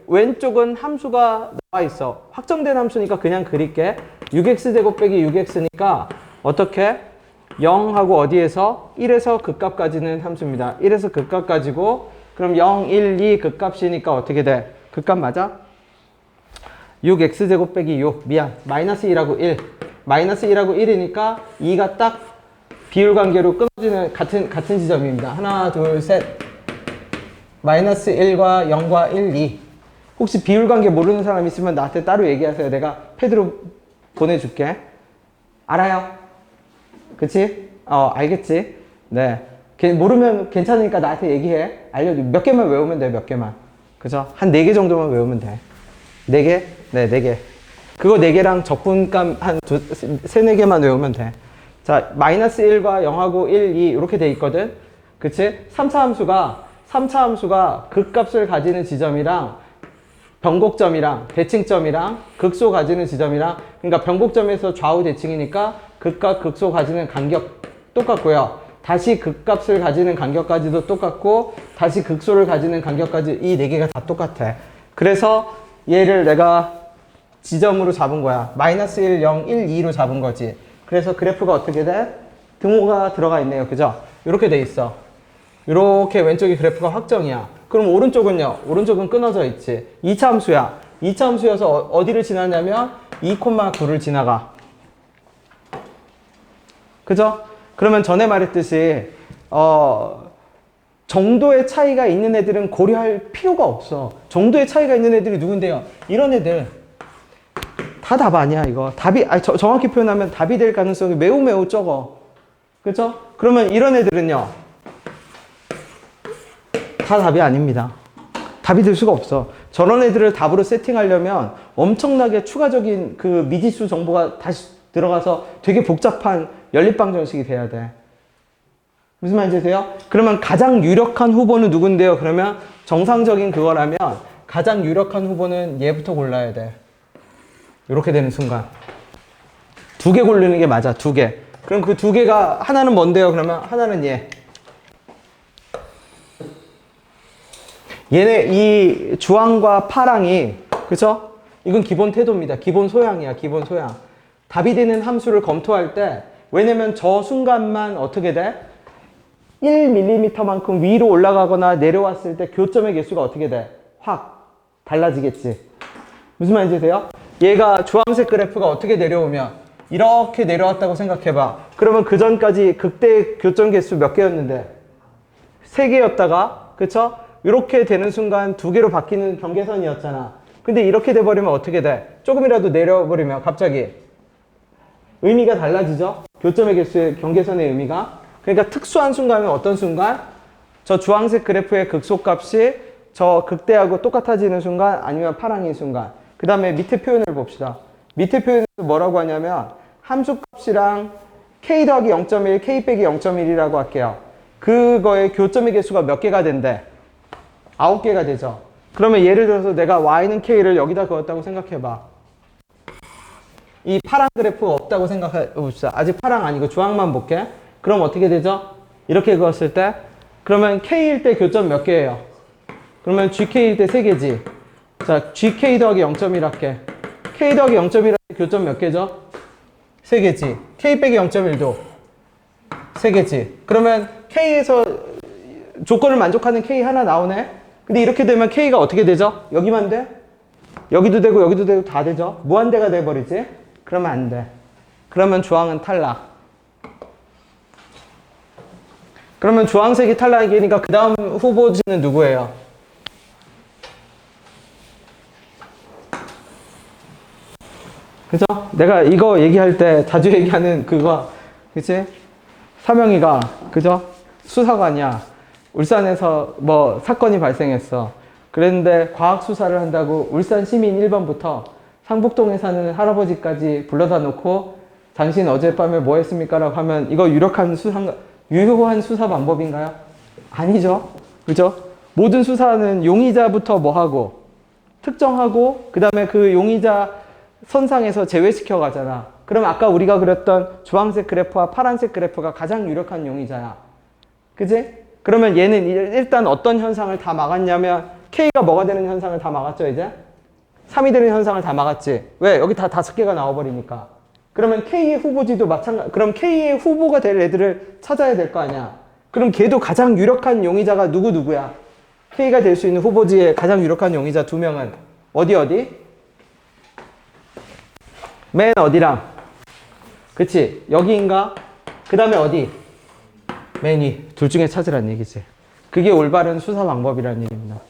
왼쪽은 함수가 나와 있어. 확정된 함수니까 그냥 그릴게. 6x제곱 빼기 6x니까 어떻게? 0하고 어디에서? 1에서 극값까지는 함수입니다. 1에서 극값 가지고 그럼 0, 1, 2 극값이니까 어떻게 돼? 극값 맞아? 6x제곱 빼기 6 미안 마이너스 1하고 1 마이너스 1하고 1이니까 2가 딱 비율관계로 끊어지는 같은 지점입니다. 하나 둘 셋 마이너스 1과 0과 1, 2 혹시 비율관계 모르는 사람 있으면 나한테 따로 얘기하세요. 내가 패드로 보내줄게. 알아요? 그치? 알겠지? 네. 모르면 괜찮으니까 나한테 얘기해. 알려줘. 몇 개만 외우면 돼, 몇 개만. 그죠? 한 4개 정도만 외우면 돼. 4개? 네, 4개. 그거 4개랑 적분감 한 3, 4개만 외우면 돼. 자, 마이너스 1과 0하고 1, 2 이렇게 돼 있거든? 그치? 3차 함수가 극값을 가지는 지점이랑 변곡점이랑 대칭점이랑 극소 가지는 지점이랑 그러니까 변곡점에서 좌우 대칭이니까 극과 극소 가지는 간격 똑같고요. 다시 극값을 가지는 간격까지도 똑같고 다시 극소를 가지는 간격까지 이 4개가 다 똑같아. 그래서 얘를 내가 지점으로 잡은 거야. 마이너스 1, 0, 1, 2로 잡은 거지. 그래서 그래프가 어떻게 돼? 등호가 들어가 있네요. 그죠? 이렇게 돼 있어. 이렇게 왼쪽이 그래프가 확정이야. 그럼 오른쪽은요? 오른쪽은 끊어져 있지. 2차 함수야. 2차 함수여서 어디를 지나냐면 2,9를 지나가. 그죠? 그러면 전에 말했듯이 정도의 차이가 있는 애들은 고려할 필요가 없어. 정도의 차이가 있는 애들이 누군데요? 이런 애들. 다 답 아니야, 이거. 답이, 정확히 표현하면 답이 될 가능성이 매우 매우 적어. 그죠? 그러면 이런 애들은요? 다 답이 아닙니다. 답이 될 수가 없어. 저런 애들을 답으로 세팅하려면 엄청나게 추가적인 그 미지수 정보가 다시 들어가서 되게 복잡한 연립방정식이 돼야 돼. 무슨 말인지 아세요? 그러면 가장 유력한 후보는 누군데요? 그러면 정상적인 그거라면 가장 유력한 후보는 얘부터 골라야 돼. 이렇게 되는 순간. 2개 고르는 게 맞아, 2개. 그럼 그 두 개가 하나는 뭔데요? 그러면 하나는 얘네 이 주황과 파랑이 그죠? 이건 기본 태도입니다. 기본 소양이야. 기본 소양. 답이 되는 함수를 검토할 때 왜냐면 저 순간만 어떻게 돼? 1mm만큼 위로 올라가거나 내려왔을 때 교점의 개수가 어떻게 돼? 확 달라지겠지. 무슨 말인지 돼요? 얘가 주황색 그래프가 어떻게 내려오면 이렇게 내려왔다고 생각해봐. 그러면 그 전까지 극대 교점 개수 몇 개였는데? 3개였다가 그쵸? 이렇게 되는 순간 2개로 바뀌는 경계선이었잖아. 근데 이렇게 돼버리면 어떻게 돼? 조금이라도 내려버리면 갑자기 의미가 달라지죠? 교점의 개수의 경계선의 의미가. 그러니까 특수한 순간은 어떤 순간? 저 주황색 그래프의 극소값이 저 극대하고 똑같아지는 순간 아니면 파랑인 순간. 그 다음에 밑에 표현을 봅시다. 밑에 표현에서 뭐라고 하냐면 함수값이랑 k 더하기 0.1, k 빼기 0.1이라고 할게요. 그거의 교점의 개수가 몇 개가 된대? 9개가 되죠. 그러면 예를 들어서 내가 y는 k를 여기다 그었다고 생각해봐. 이 파랑 그래프가 없다고 생각해 봅시다. 아직 파랑 아니고 주황만 볼게. 그럼 어떻게 되죠? 이렇게 그었을 때 그러면 k일 때 교점 몇 개예요? 그러면 gk일 때 3개지. 자, gk 더하기 0.1 할게. k 더하기 0.1 할 때 교점 몇 개죠? 3개지. k 빼기 0.1도 3개지. 그러면 k에서 조건을 만족하는 k 하나 나오네? 근데 이렇게 되면 k가 어떻게 되죠? 여기만 돼? 여기도 되고 여기도 되고 다 되죠? 무한대가 돼버리지? 그러면 안 돼. 그러면 주황은 탈락. 그러면 주황색이 탈락이니까 그 다음 후보지는 누구예요? 그죠? 내가 이거 얘기할 때 자주 얘기하는 그거, 그치? 사명이가, 그죠? 수사관이야. 울산에서 뭐 사건이 발생했어. 그랬는데 과학 수사를 한다고 울산 시민 1번부터 상북동에 사는 할아버지까지 불러다 놓고 당신 어젯밤에 뭐 했습니까? 라고 하면 이거 유효한 수사 방법인가요? 아니죠. 그죠? 모든 수사는 용의자부터 뭐 하고 특정하고 그 다음에 그 용의자 선상에서 제외시켜 가잖아. 그럼 아까 우리가 그렸던 주황색 그래프와 파란색 그래프가 가장 유력한 용의자야. 그지? 그러면 얘는 일단 어떤 현상을 다 막았냐면 K가 뭐가 되는 현상을 다 막았죠 이제? 3이 되는 현상을 다 막았지. 왜? 여기 다 5개가 나와버리니까. 그러면 K의 후보지도 마찬가지. 그럼 K의 후보가 될 애들을 찾아야 될 거 아니야. 그럼 걔도 가장 유력한 용의자가 누구야? K가 될 수 있는 후보지의 가장 유력한 용의자 2명은 어디? 맨 어디랑? 그치? 여기인가? 그 다음에 어디? 맨 위. 둘 중에 찾으란 얘기지. 그게 올바른 수사 방법이라는 얘기입니다.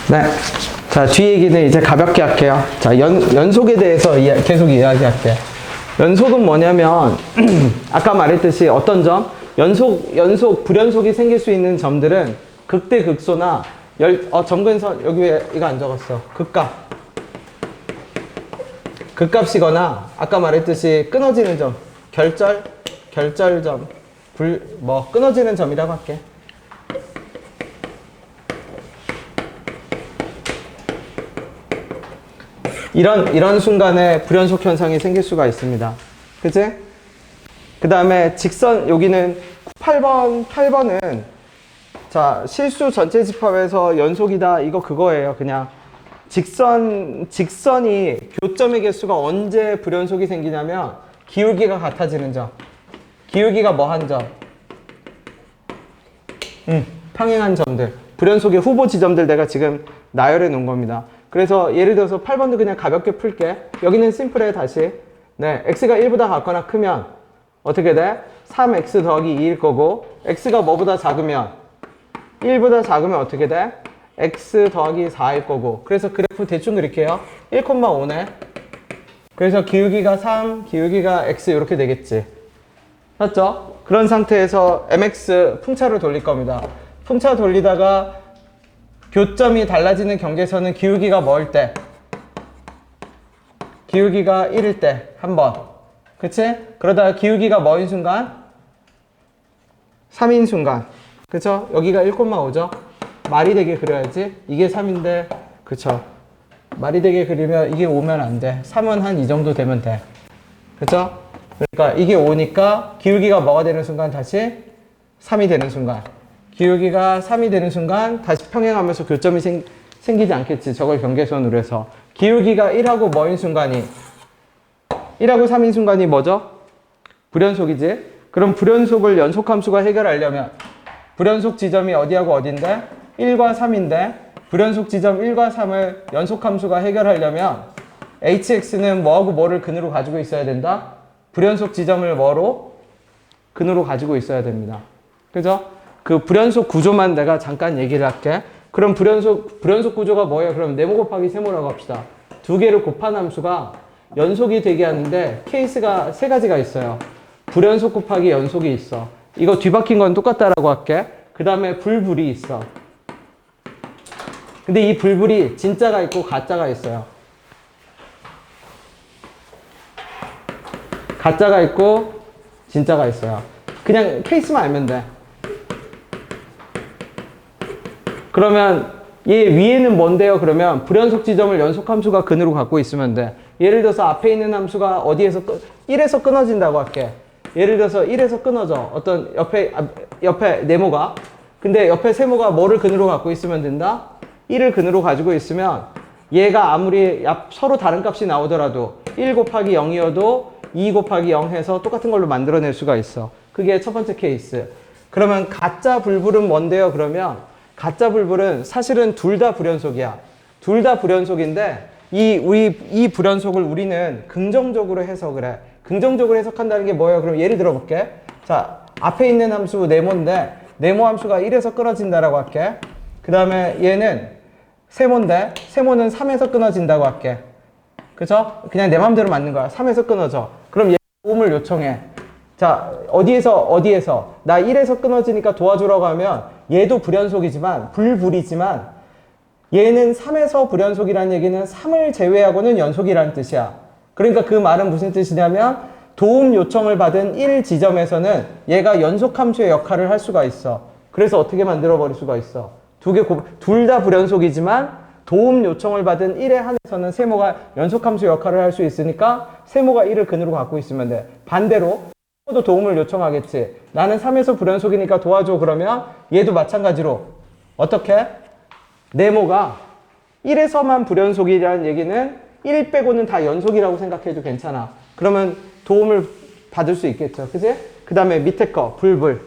네. 자, 뒤 얘기는 이제 가볍게 할게요. 자, 연속에 대해서 계속 이야기할게요. 연속은 뭐냐면, 아까 말했듯이 어떤 점? 불연속이 생길 수 있는 점들은 극대, 극소나, 점근선, 여기 왜 이거 안 적었어? 극값이거나, 아까 말했듯이 끊어지는 점, 결절점, 끊어지는 점이라고 할게. 이런 순간에 불연속 현상이 생길 수가 있습니다. 그치? 그 다음에 직선, 여기는 8번은 자, 실수 전체 집합에서 연속이다. 이거 그거예요. 그냥 직선이 교점의 개수가 언제 불연속이 생기냐면 기울기가 같아지는 점. 기울기가 뭐한 점? 평행한 점들. 불연속의 후보 지점들 내가 지금 나열해 놓은 겁니다. 그래서 예를 들어서 8번도 그냥 가볍게 풀게. 여기는 심플해 다시. 네, x가 1보다 같거나 크면 어떻게 돼? 3x 더하기 2일 거고 x가 뭐보다 작으면 1보다 작으면 어떻게 돼? x 더하기 4일 거고. 그래서 그래프 대충 그릴게요. 1,5네. 그래서 기울기가 3, 기울기가 x 이렇게 되겠지. 맞죠? 그런 상태에서 mx 풍차를 돌릴 겁니다. 풍차 돌리다가 교점이 달라지는 경계선은 기울기가 뭐일 때? 기울기가 1일 때 한 번. 그치? 그러다가 기울기가 뭐인 순간? 3인 순간. 그쵸? 여기가 1,5죠? 말이 되게 그려야지. 이게 3인데, 그쵸? 말이 되게 그리면 이게 5면 안 돼. 3은 한 이 정도 되면 돼. 그쵸? 그러니까 이게 5니까 기울기가 뭐가 되는 순간 다시 3이 되는 순간. 기울기가 3이 되는 순간 다시 평행하면서 교점이 생기지 않겠지. 저걸 경계선으로 해서. 기울기가 1하고 뭐인 순간이? 1하고 3인 순간이 뭐죠? 불연속이지? 그럼 불연속을 연속함수가 해결하려면 불연속 지점이 어디하고 어딘데? 1과 3인데 불연속 지점 1과 3을 연속함수가 해결하려면 hx는 뭐하고 뭐를 근으로 가지고 있어야 된다? 불연속 지점을 뭐로? 근으로 가지고 있어야 됩니다. 그죠? 그 불연속 구조만 내가 잠깐 얘기를 할게. 그럼 불연속 구조가 뭐예요? 그럼 네모 곱하기 세모라고 합시다. 두 개를 곱한 함수가 연속이 되게 하는데 케이스가 세 가지가 있어요. 불연속 곱하기 연속이 있어. 이거 뒤바뀐 건 똑같다라고 할게. 그 다음에 불불이 있어. 근데 이 불불이 진짜가 있고 가짜가 있어요. 가짜가 있고 진짜가 있어요. 그냥 케이스만 알면 돼. 그러면 얘 위에는 뭔데요? 그러면 불연속 지점을 연속함수가 근으로 갖고 있으면 돼. 예를 들어서 앞에 있는 함수가 어디에서 1에서 끊어진다고 할게. 예를 들어서 1에서 끊어져. 어떤 옆에 네모가. 근데 옆에 세모가 뭐를 근으로 갖고 있으면 된다? 1을 근으로 가지고 있으면 얘가 아무리 서로 다른 값이 나오더라도 1 곱하기 0이어도 2 곱하기 0 해서 똑같은 걸로 만들어낼 수가 있어. 그게 첫 번째 케이스. 그러면 가짜 불불은 뭔데요? 그러면 가짜 불불은 사실은 둘 다 불연속이야. 둘 다 불연속인데 이 불연속을 우리는 긍정적으로 해석을 해. 긍정적으로 해석한다는 게 뭐예요? 그럼 예를 들어 볼게. 자, 앞에 있는 함수 네모인데 네모 함수가 1에서 끊어진다라고 할게. 그 다음에 얘는 세모인데 세모는 3에서 끊어진다고 할게. 그죠? 그냥 내 맘대로 맞는 거야. 3에서 끊어져. 그럼 얘 도움을 요청해. 자, 어디에서? 나 1에서 끊어지니까 도와주라고 하면 얘도 불연속이지만, 불불이지만 얘는 3에서 불연속이라는 얘기는 3을 제외하고는 연속이라는 뜻이야. 그러니까 그 말은 무슨 뜻이냐면 도움 요청을 받은 1 지점에서는 얘가 연속함수의 역할을 할 수가 있어. 그래서 어떻게 만들어 버릴 수가 있어. 둘 다 불연속이지만 도움 요청을 받은 1에 한해서는 세모가 연속함수 역할을 할 수 있으니까 세모가 1을 근으로 갖고 있으면 돼. 반대로 도 도움을 요청하겠지. 나는 3에서 불연속이니까 도와줘. 그러면 얘도 마찬가지로 어떻게? 네모가 1에서만 불연속이라는 얘기는 1 빼고는 다 연속이라고 생각해도 괜찮아. 그러면 도움을 받을 수 있겠죠. 그치? 그 다음에 밑에 거 불불.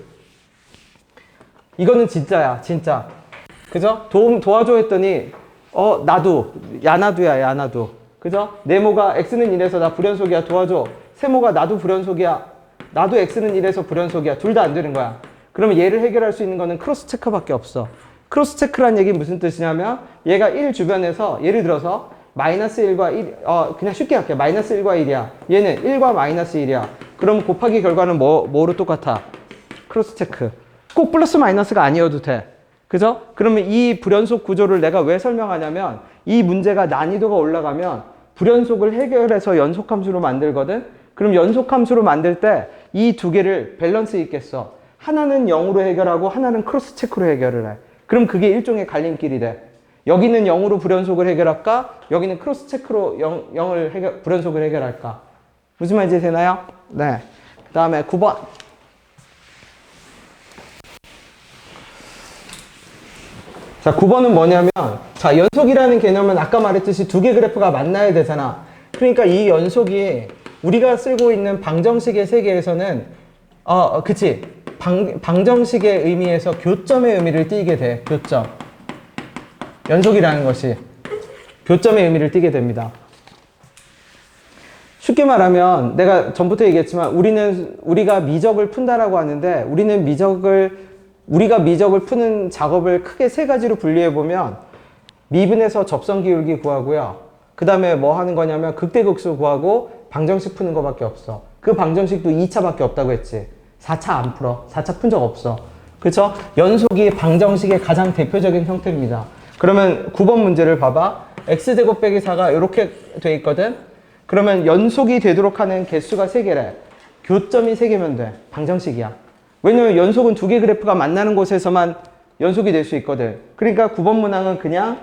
이거는 진짜야. 진짜. 그죠? 도와줘 했더니 나도 야나도. 그죠? 네모가 x는 1에서 나 불연속이야. 도와줘. 세모가 나도 불연속이야. 나도 x는 1에서 불연속이야. 둘 다 안 되는 거야. 그러면 얘를 해결할 수 있는 거는 크로스 체크밖에 없어. 크로스 체크란 얘기는 무슨 뜻이냐면 얘가 1 주변에서 예를 들어서 마이너스 1과 1, 그냥 쉽게 할게. 마이너스 1과 1이야. 얘는 1과 마이너스 1이야. 그럼 곱하기 결과는 뭐로 똑같아? 크로스 체크. 꼭 플러스 마이너스가 아니어도 돼. 그죠? 그러면 이 불연속 구조를 내가 왜 설명하냐면 이 문제가 난이도가 올라가면 불연속을 해결해서 연속함수로 만들거든? 그럼 연속함수로 만들 때 이 두 개를 밸런스 있게 써. 하나는 0으로 해결하고 하나는 크로스 체크로 해결을 해. 그럼 그게 일종의 갈림길이 돼. 여기는 0으로 불연속을 해결할까? 여기는 크로스 체크로 불연속을 해결할까? 무슨 말인지 되나요? 네. 그 다음에 9번. 자, 9번은 뭐냐면, 자, 연속이라는 개념은 아까 말했듯이 두 개 그래프가 만나야 되잖아. 그러니까 이 연속이 우리가 쓰고 있는 방정식의 세계에서는, 그치. 방정식의 의미에서 교점의 의미를 띠게 돼. 교점. 연속이라는 것이 교점의 의미를 띠게 됩니다. 쉽게 말하면 내가 전부터 얘기했지만 우리가 미적을 푼다라고 하는데 우리가 미적을 푸는 작업을 크게 세 가지로 분류해 보면 미분에서 접선 기울기 구하고요. 그 다음에 뭐 하는 거냐면 극대극수 구하고 방정식 푸는 거밖에 없어. 그 방정식도 2차밖에 없다고 했지. 4차 안 풀어. 4차 푼 적 없어. 그쵸? 연속이 방정식의 가장 대표적인 형태입니다. 그러면 9번 문제를 봐봐. x제곱 빼기 4가 이렇게 돼 있거든. 그러면 연속이 되도록 하는 개수가 3개래. 교점이 3개면 돼. 방정식이야. 왜냐면 연속은 두 개 그래프가 만나는 곳에서만 연속이 될 수 있거든. 그러니까 9번 문항은 그냥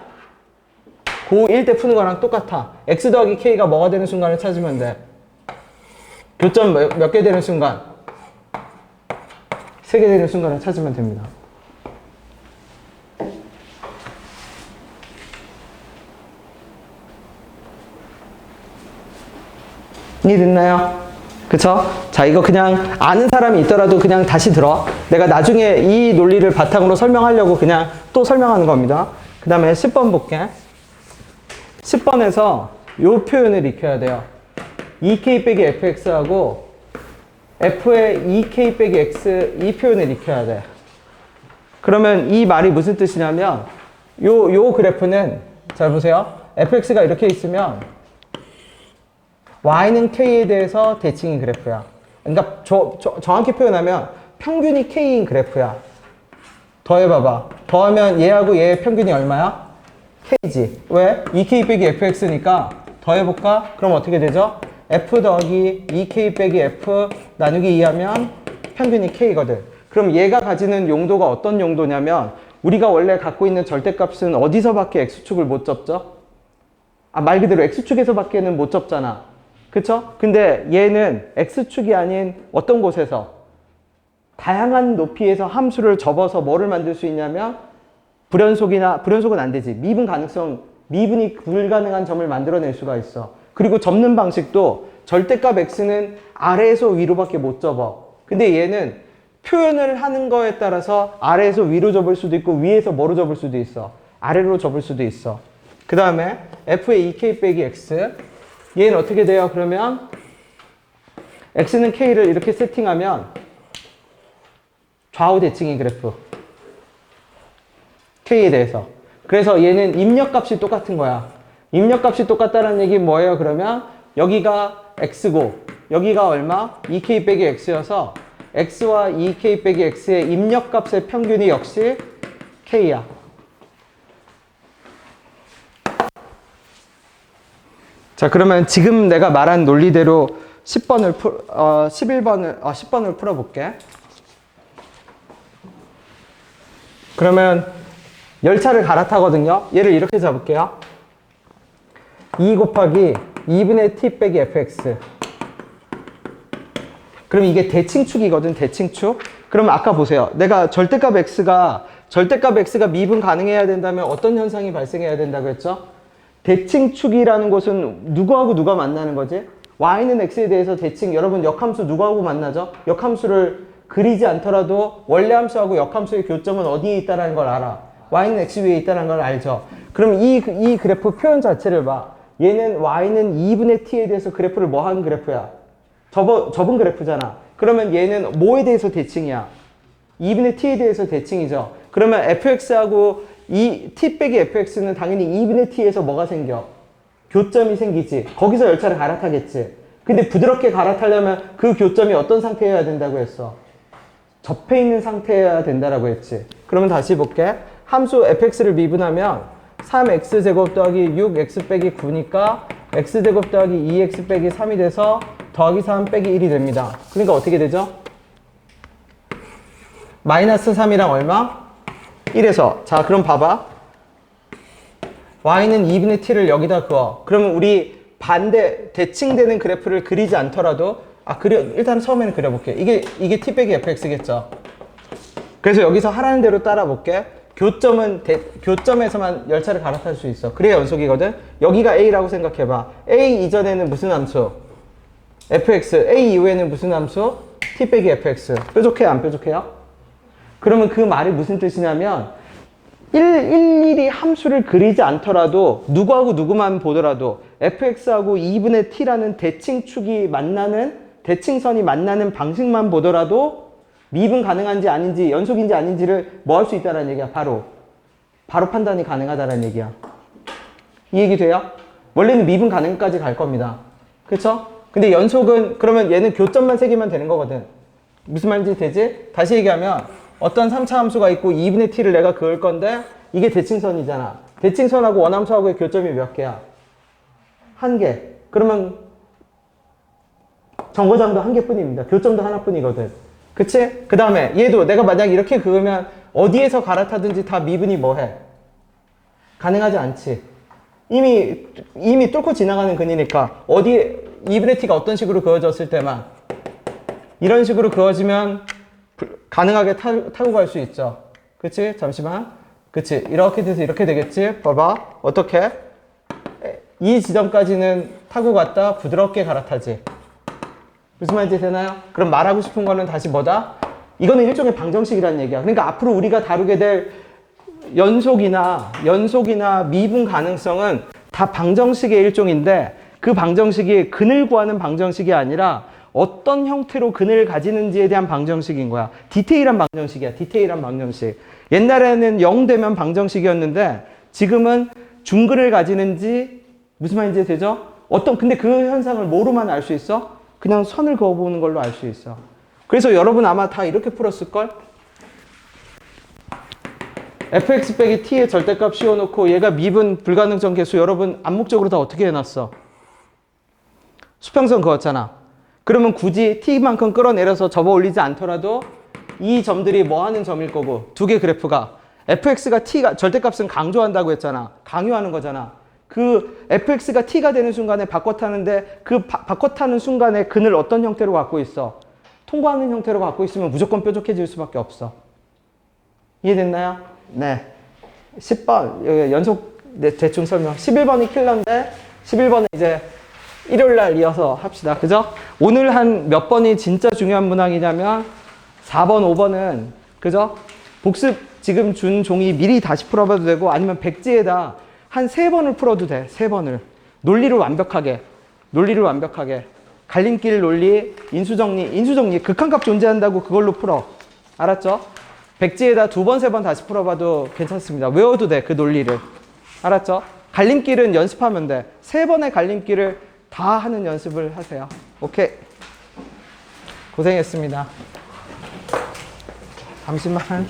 고1 때 푸는 거랑 똑같아. x 더하기 k가 뭐가 되는 순간을 찾으면 돼. 교점 몇 개 되는 순간? 3개 되는 순간을 찾으면 됩니다. 이해됐나요? 그쵸? 자, 이거 그냥 아는 사람이 있더라도 그냥 다시 들어. 내가 나중에 이 논리를 바탕으로 설명하려고 그냥 또 설명하는 겁니다. 그 다음에 10번 볼게. 10번에서 요 표현을 익혀야 돼요. 2k 빼기 fx하고 f의 2k 빼기 x 이 표현을 익혀야 돼. 그러면 이 말이 무슨 뜻이냐면 요 그래프는 잘 보세요. fx가 이렇게 있으면 y는 k에 대해서 대칭인 그래프야. 그러니까 정확히 표현하면 평균이 k인 그래프야. 더해봐봐. 더하면 얘하고 얘의 평균이 얼마야? k지. 왜? 2k 빼기 fx니까 더해볼까? 그럼 어떻게 되죠? f 더하기 2k 빼기 f 나누기 2 하면 평균이 k거든. 그럼 얘가 가지는 용도가 어떤 용도냐면 우리가 원래 갖고 있는 절대값은 어디서밖에 x축을 못 접죠? 말 그대로 x축에서밖에는 못 접잖아. 그쵸? 근데 얘는 x축이 아닌 어떤 곳에서 다양한 높이에서 함수를 접어서 뭐를 만들 수 있냐면 불연속은 안 되지. 미분이 불가능한 점을 만들어낼 수가 있어. 그리고 접는 방식도 절대값 x는 아래에서 위로밖에 못 접어. 근데 얘는 표현을 하는 거에 따라서 아래에서 위로 접을 수도 있고 위에서 뭐로 접을 수도 있어. 아래로 접을 수도 있어. 그 다음에 f의 2k 빼기 x 얘는 어떻게 돼요? 그러면 x는 k를 이렇게 세팅하면 좌우 대칭인 그래프 k에 대해서. 그래서 얘는 입력값이 똑같은 거야. 입력값이 똑같다는 얘기는 뭐예요? 그러면 여기가 x고 여기가 얼마? 2k 빼기 x여서 x와 2k 빼기 x의 입력값의 평균이 역시 k야. 자, 그러면 지금 내가 말한 논리대로 10번을 풀어볼게. 그러면 열차를 갈아타거든요. 얘를 이렇게 잡을게요. 2 곱하기 2분의 t 빼기 fx. 그럼 이게 대칭축이거든, 대칭축. 그럼 아까 보세요. 내가 절대값 x가 미분 가능해야 된다면 어떤 현상이 발생해야 된다고 했죠? 대칭축이라는 것은 누구하고 누가 만나는 거지? y는 x에 대해서 대칭, 여러분 역함수 누구하고 만나죠? 역함수를 그리지 않더라도 원래 함수하고 역함수의 교점은 어디에 있다는 걸 알아. y는 x 위에 있다는 걸 알죠? 그럼 이 그래프 표현 자체를 봐. 얘는 y는 2분의 t에 대해서 그래프를 뭐 하는 그래프야? 접은 그래프잖아. 그러면 얘는 뭐에 대해서 대칭이야? 2분의 t에 대해서 대칭이죠. 그러면 fx하고 이 t 빼기 fx는 당연히 2분의 t에서 뭐가 생겨? 교점이 생기지. 거기서 열차를 갈아타겠지. 근데 부드럽게 갈아타려면 그 교점이 어떤 상태여야 된다고 했어? 접해 있는 상태여야 된다라고 했지. 그러면 다시 볼게. 함수 fx를 미분하면 3x제곱 더하기 6x 빼기 9니까 x제곱 더하기 2x 빼기 3이 돼서 더하기 3 빼기 1이 됩니다. 그러니까 어떻게 되죠? 마이너스 3이랑 얼마? 1에서. 자, 그럼 봐봐. y는 2분의 t를 여기다 그어. 그러면 우리 반대, 대칭되는 그래프를 그리지 않더라도 일단 처음에는 그려볼게. 이게 t 빼기 fx겠죠. 그래서 여기서 하라는 대로 따라볼게. 교점에서만 열차를 갈아탈 수 있어. 그래야 연속이거든. 여기가 a라고 생각해봐. a 이전에는 무슨 함수? fx. a 이후에는 무슨 함수? t 빼기 fx. 뾰족해요, 안 뾰족해요? 그러면 그 말이 무슨 뜻이냐면 일일이 함수를 그리지 않더라도 누구하고 누구만 보더라도 fx하고 2분의 t라는 대칭축이 만나는 대칭선이 만나는 방식만 보더라도 미분 가능한지 아닌지 연속인지 아닌지를 뭐 할 수 있다는 얘기야. 바로 판단이 가능하다는 얘기야. 이 얘기 돼요? 원래는 미분 가능까지 갈 겁니다. 그쵸? 근데 연속은 그러면 얘는 교점만 새기면 되는 거거든. 무슨 말인지 되지? 다시 얘기하면 어떤 3차 함수가 있고 2분의 t를 내가 그을 건데 이게 대칭선이잖아. 대칭선하고 원함수하고의 교점이 몇 개야? 한 개. 그러면 정거장도 한 개뿐입니다. 교점도 하나뿐이거든. 그치? 그 다음에 얘도 내가 만약 이렇게 그으면 어디에서 갈아타든지 다 미분이 뭐해? 가능하지 않지. 이미 뚫고 지나가는 근이니까 어디에 2분의 t가 어떤 식으로 그어졌을 때만 이런 식으로 그어지면 가능하게 타고 갈 수 있죠. 그치? 잠시만. 그치? 이렇게 돼서 이렇게 되겠지? 봐봐. 어떻게? 이 지점까지는 타고 갔다 부드럽게 갈아타지. 무슨 말인지 되나요? 그럼 말하고 싶은 거는 다시 뭐다? 이거는 일종의 방정식이라는 얘기야. 그러니까 앞으로 우리가 다루게 될 연속이나 미분 가능성은 다 방정식의 일종인데 그 방정식이 근을 구하는 방정식이 아니라 어떤 형태로 근을 가지는지에 대한 방정식인 거야. 디테일한 방정식이야. 디테일한 방정식. 옛날에는 0 되면 방정식이었는데 지금은 중근을 가지는지 무슨 말인지 되죠? 근데 그 현상을 뭐로만 알 수 있어? 그냥 선을 그어보는 걸로 알 수 있어. 그래서 여러분 아마 다 이렇게 풀었을걸? fx 빼기 t의 절대값 씌워놓고 얘가 미분 불가능성 계수 여러분 암묵적으로 다 어떻게 해놨어? 수평선 그었잖아. 그러면 굳이 t만큼 끌어내려서 접어 올리지 않더라도 이 점들이 뭐 하는 점일 거고 두 개 그래프가 fx가 t가 절대값은 강조한다고 했잖아. 강요하는 거잖아. 그 fx가 t가 되는 순간에 바꿔 타는데 그 바꿔 타는 순간에 근을 어떤 형태로 갖고 있어? 통과하는 형태로 갖고 있으면 무조건 뾰족해질 수밖에 없어. 이해됐나요? 네. 10번 연속 대충 설명. 11번이 킬러인데 11번은 이제 일요일 날 이어서 합시다. 그죠? 오늘 한 몇 번이 진짜 중요한 문항이냐면 4번, 5번은 그죠? 복습 지금 준 종이 미리 다시 풀어봐도 되고 아니면 백지에다 한 3번을 풀어도 돼. 3번을. 논리를 완벽하게. 갈림길 논리, 인수정리. 극한값 존재한다고 그걸로 풀어. 알았죠? 백지에다 2번, 3번 다시 풀어봐도 괜찮습니다. 외워도 돼. 그 논리를. 알았죠? 갈림길은 연습하면 돼. 3번의 갈림길을 다 하는 연습을 하세요. 오케이. 고생했습니다. 잠시만.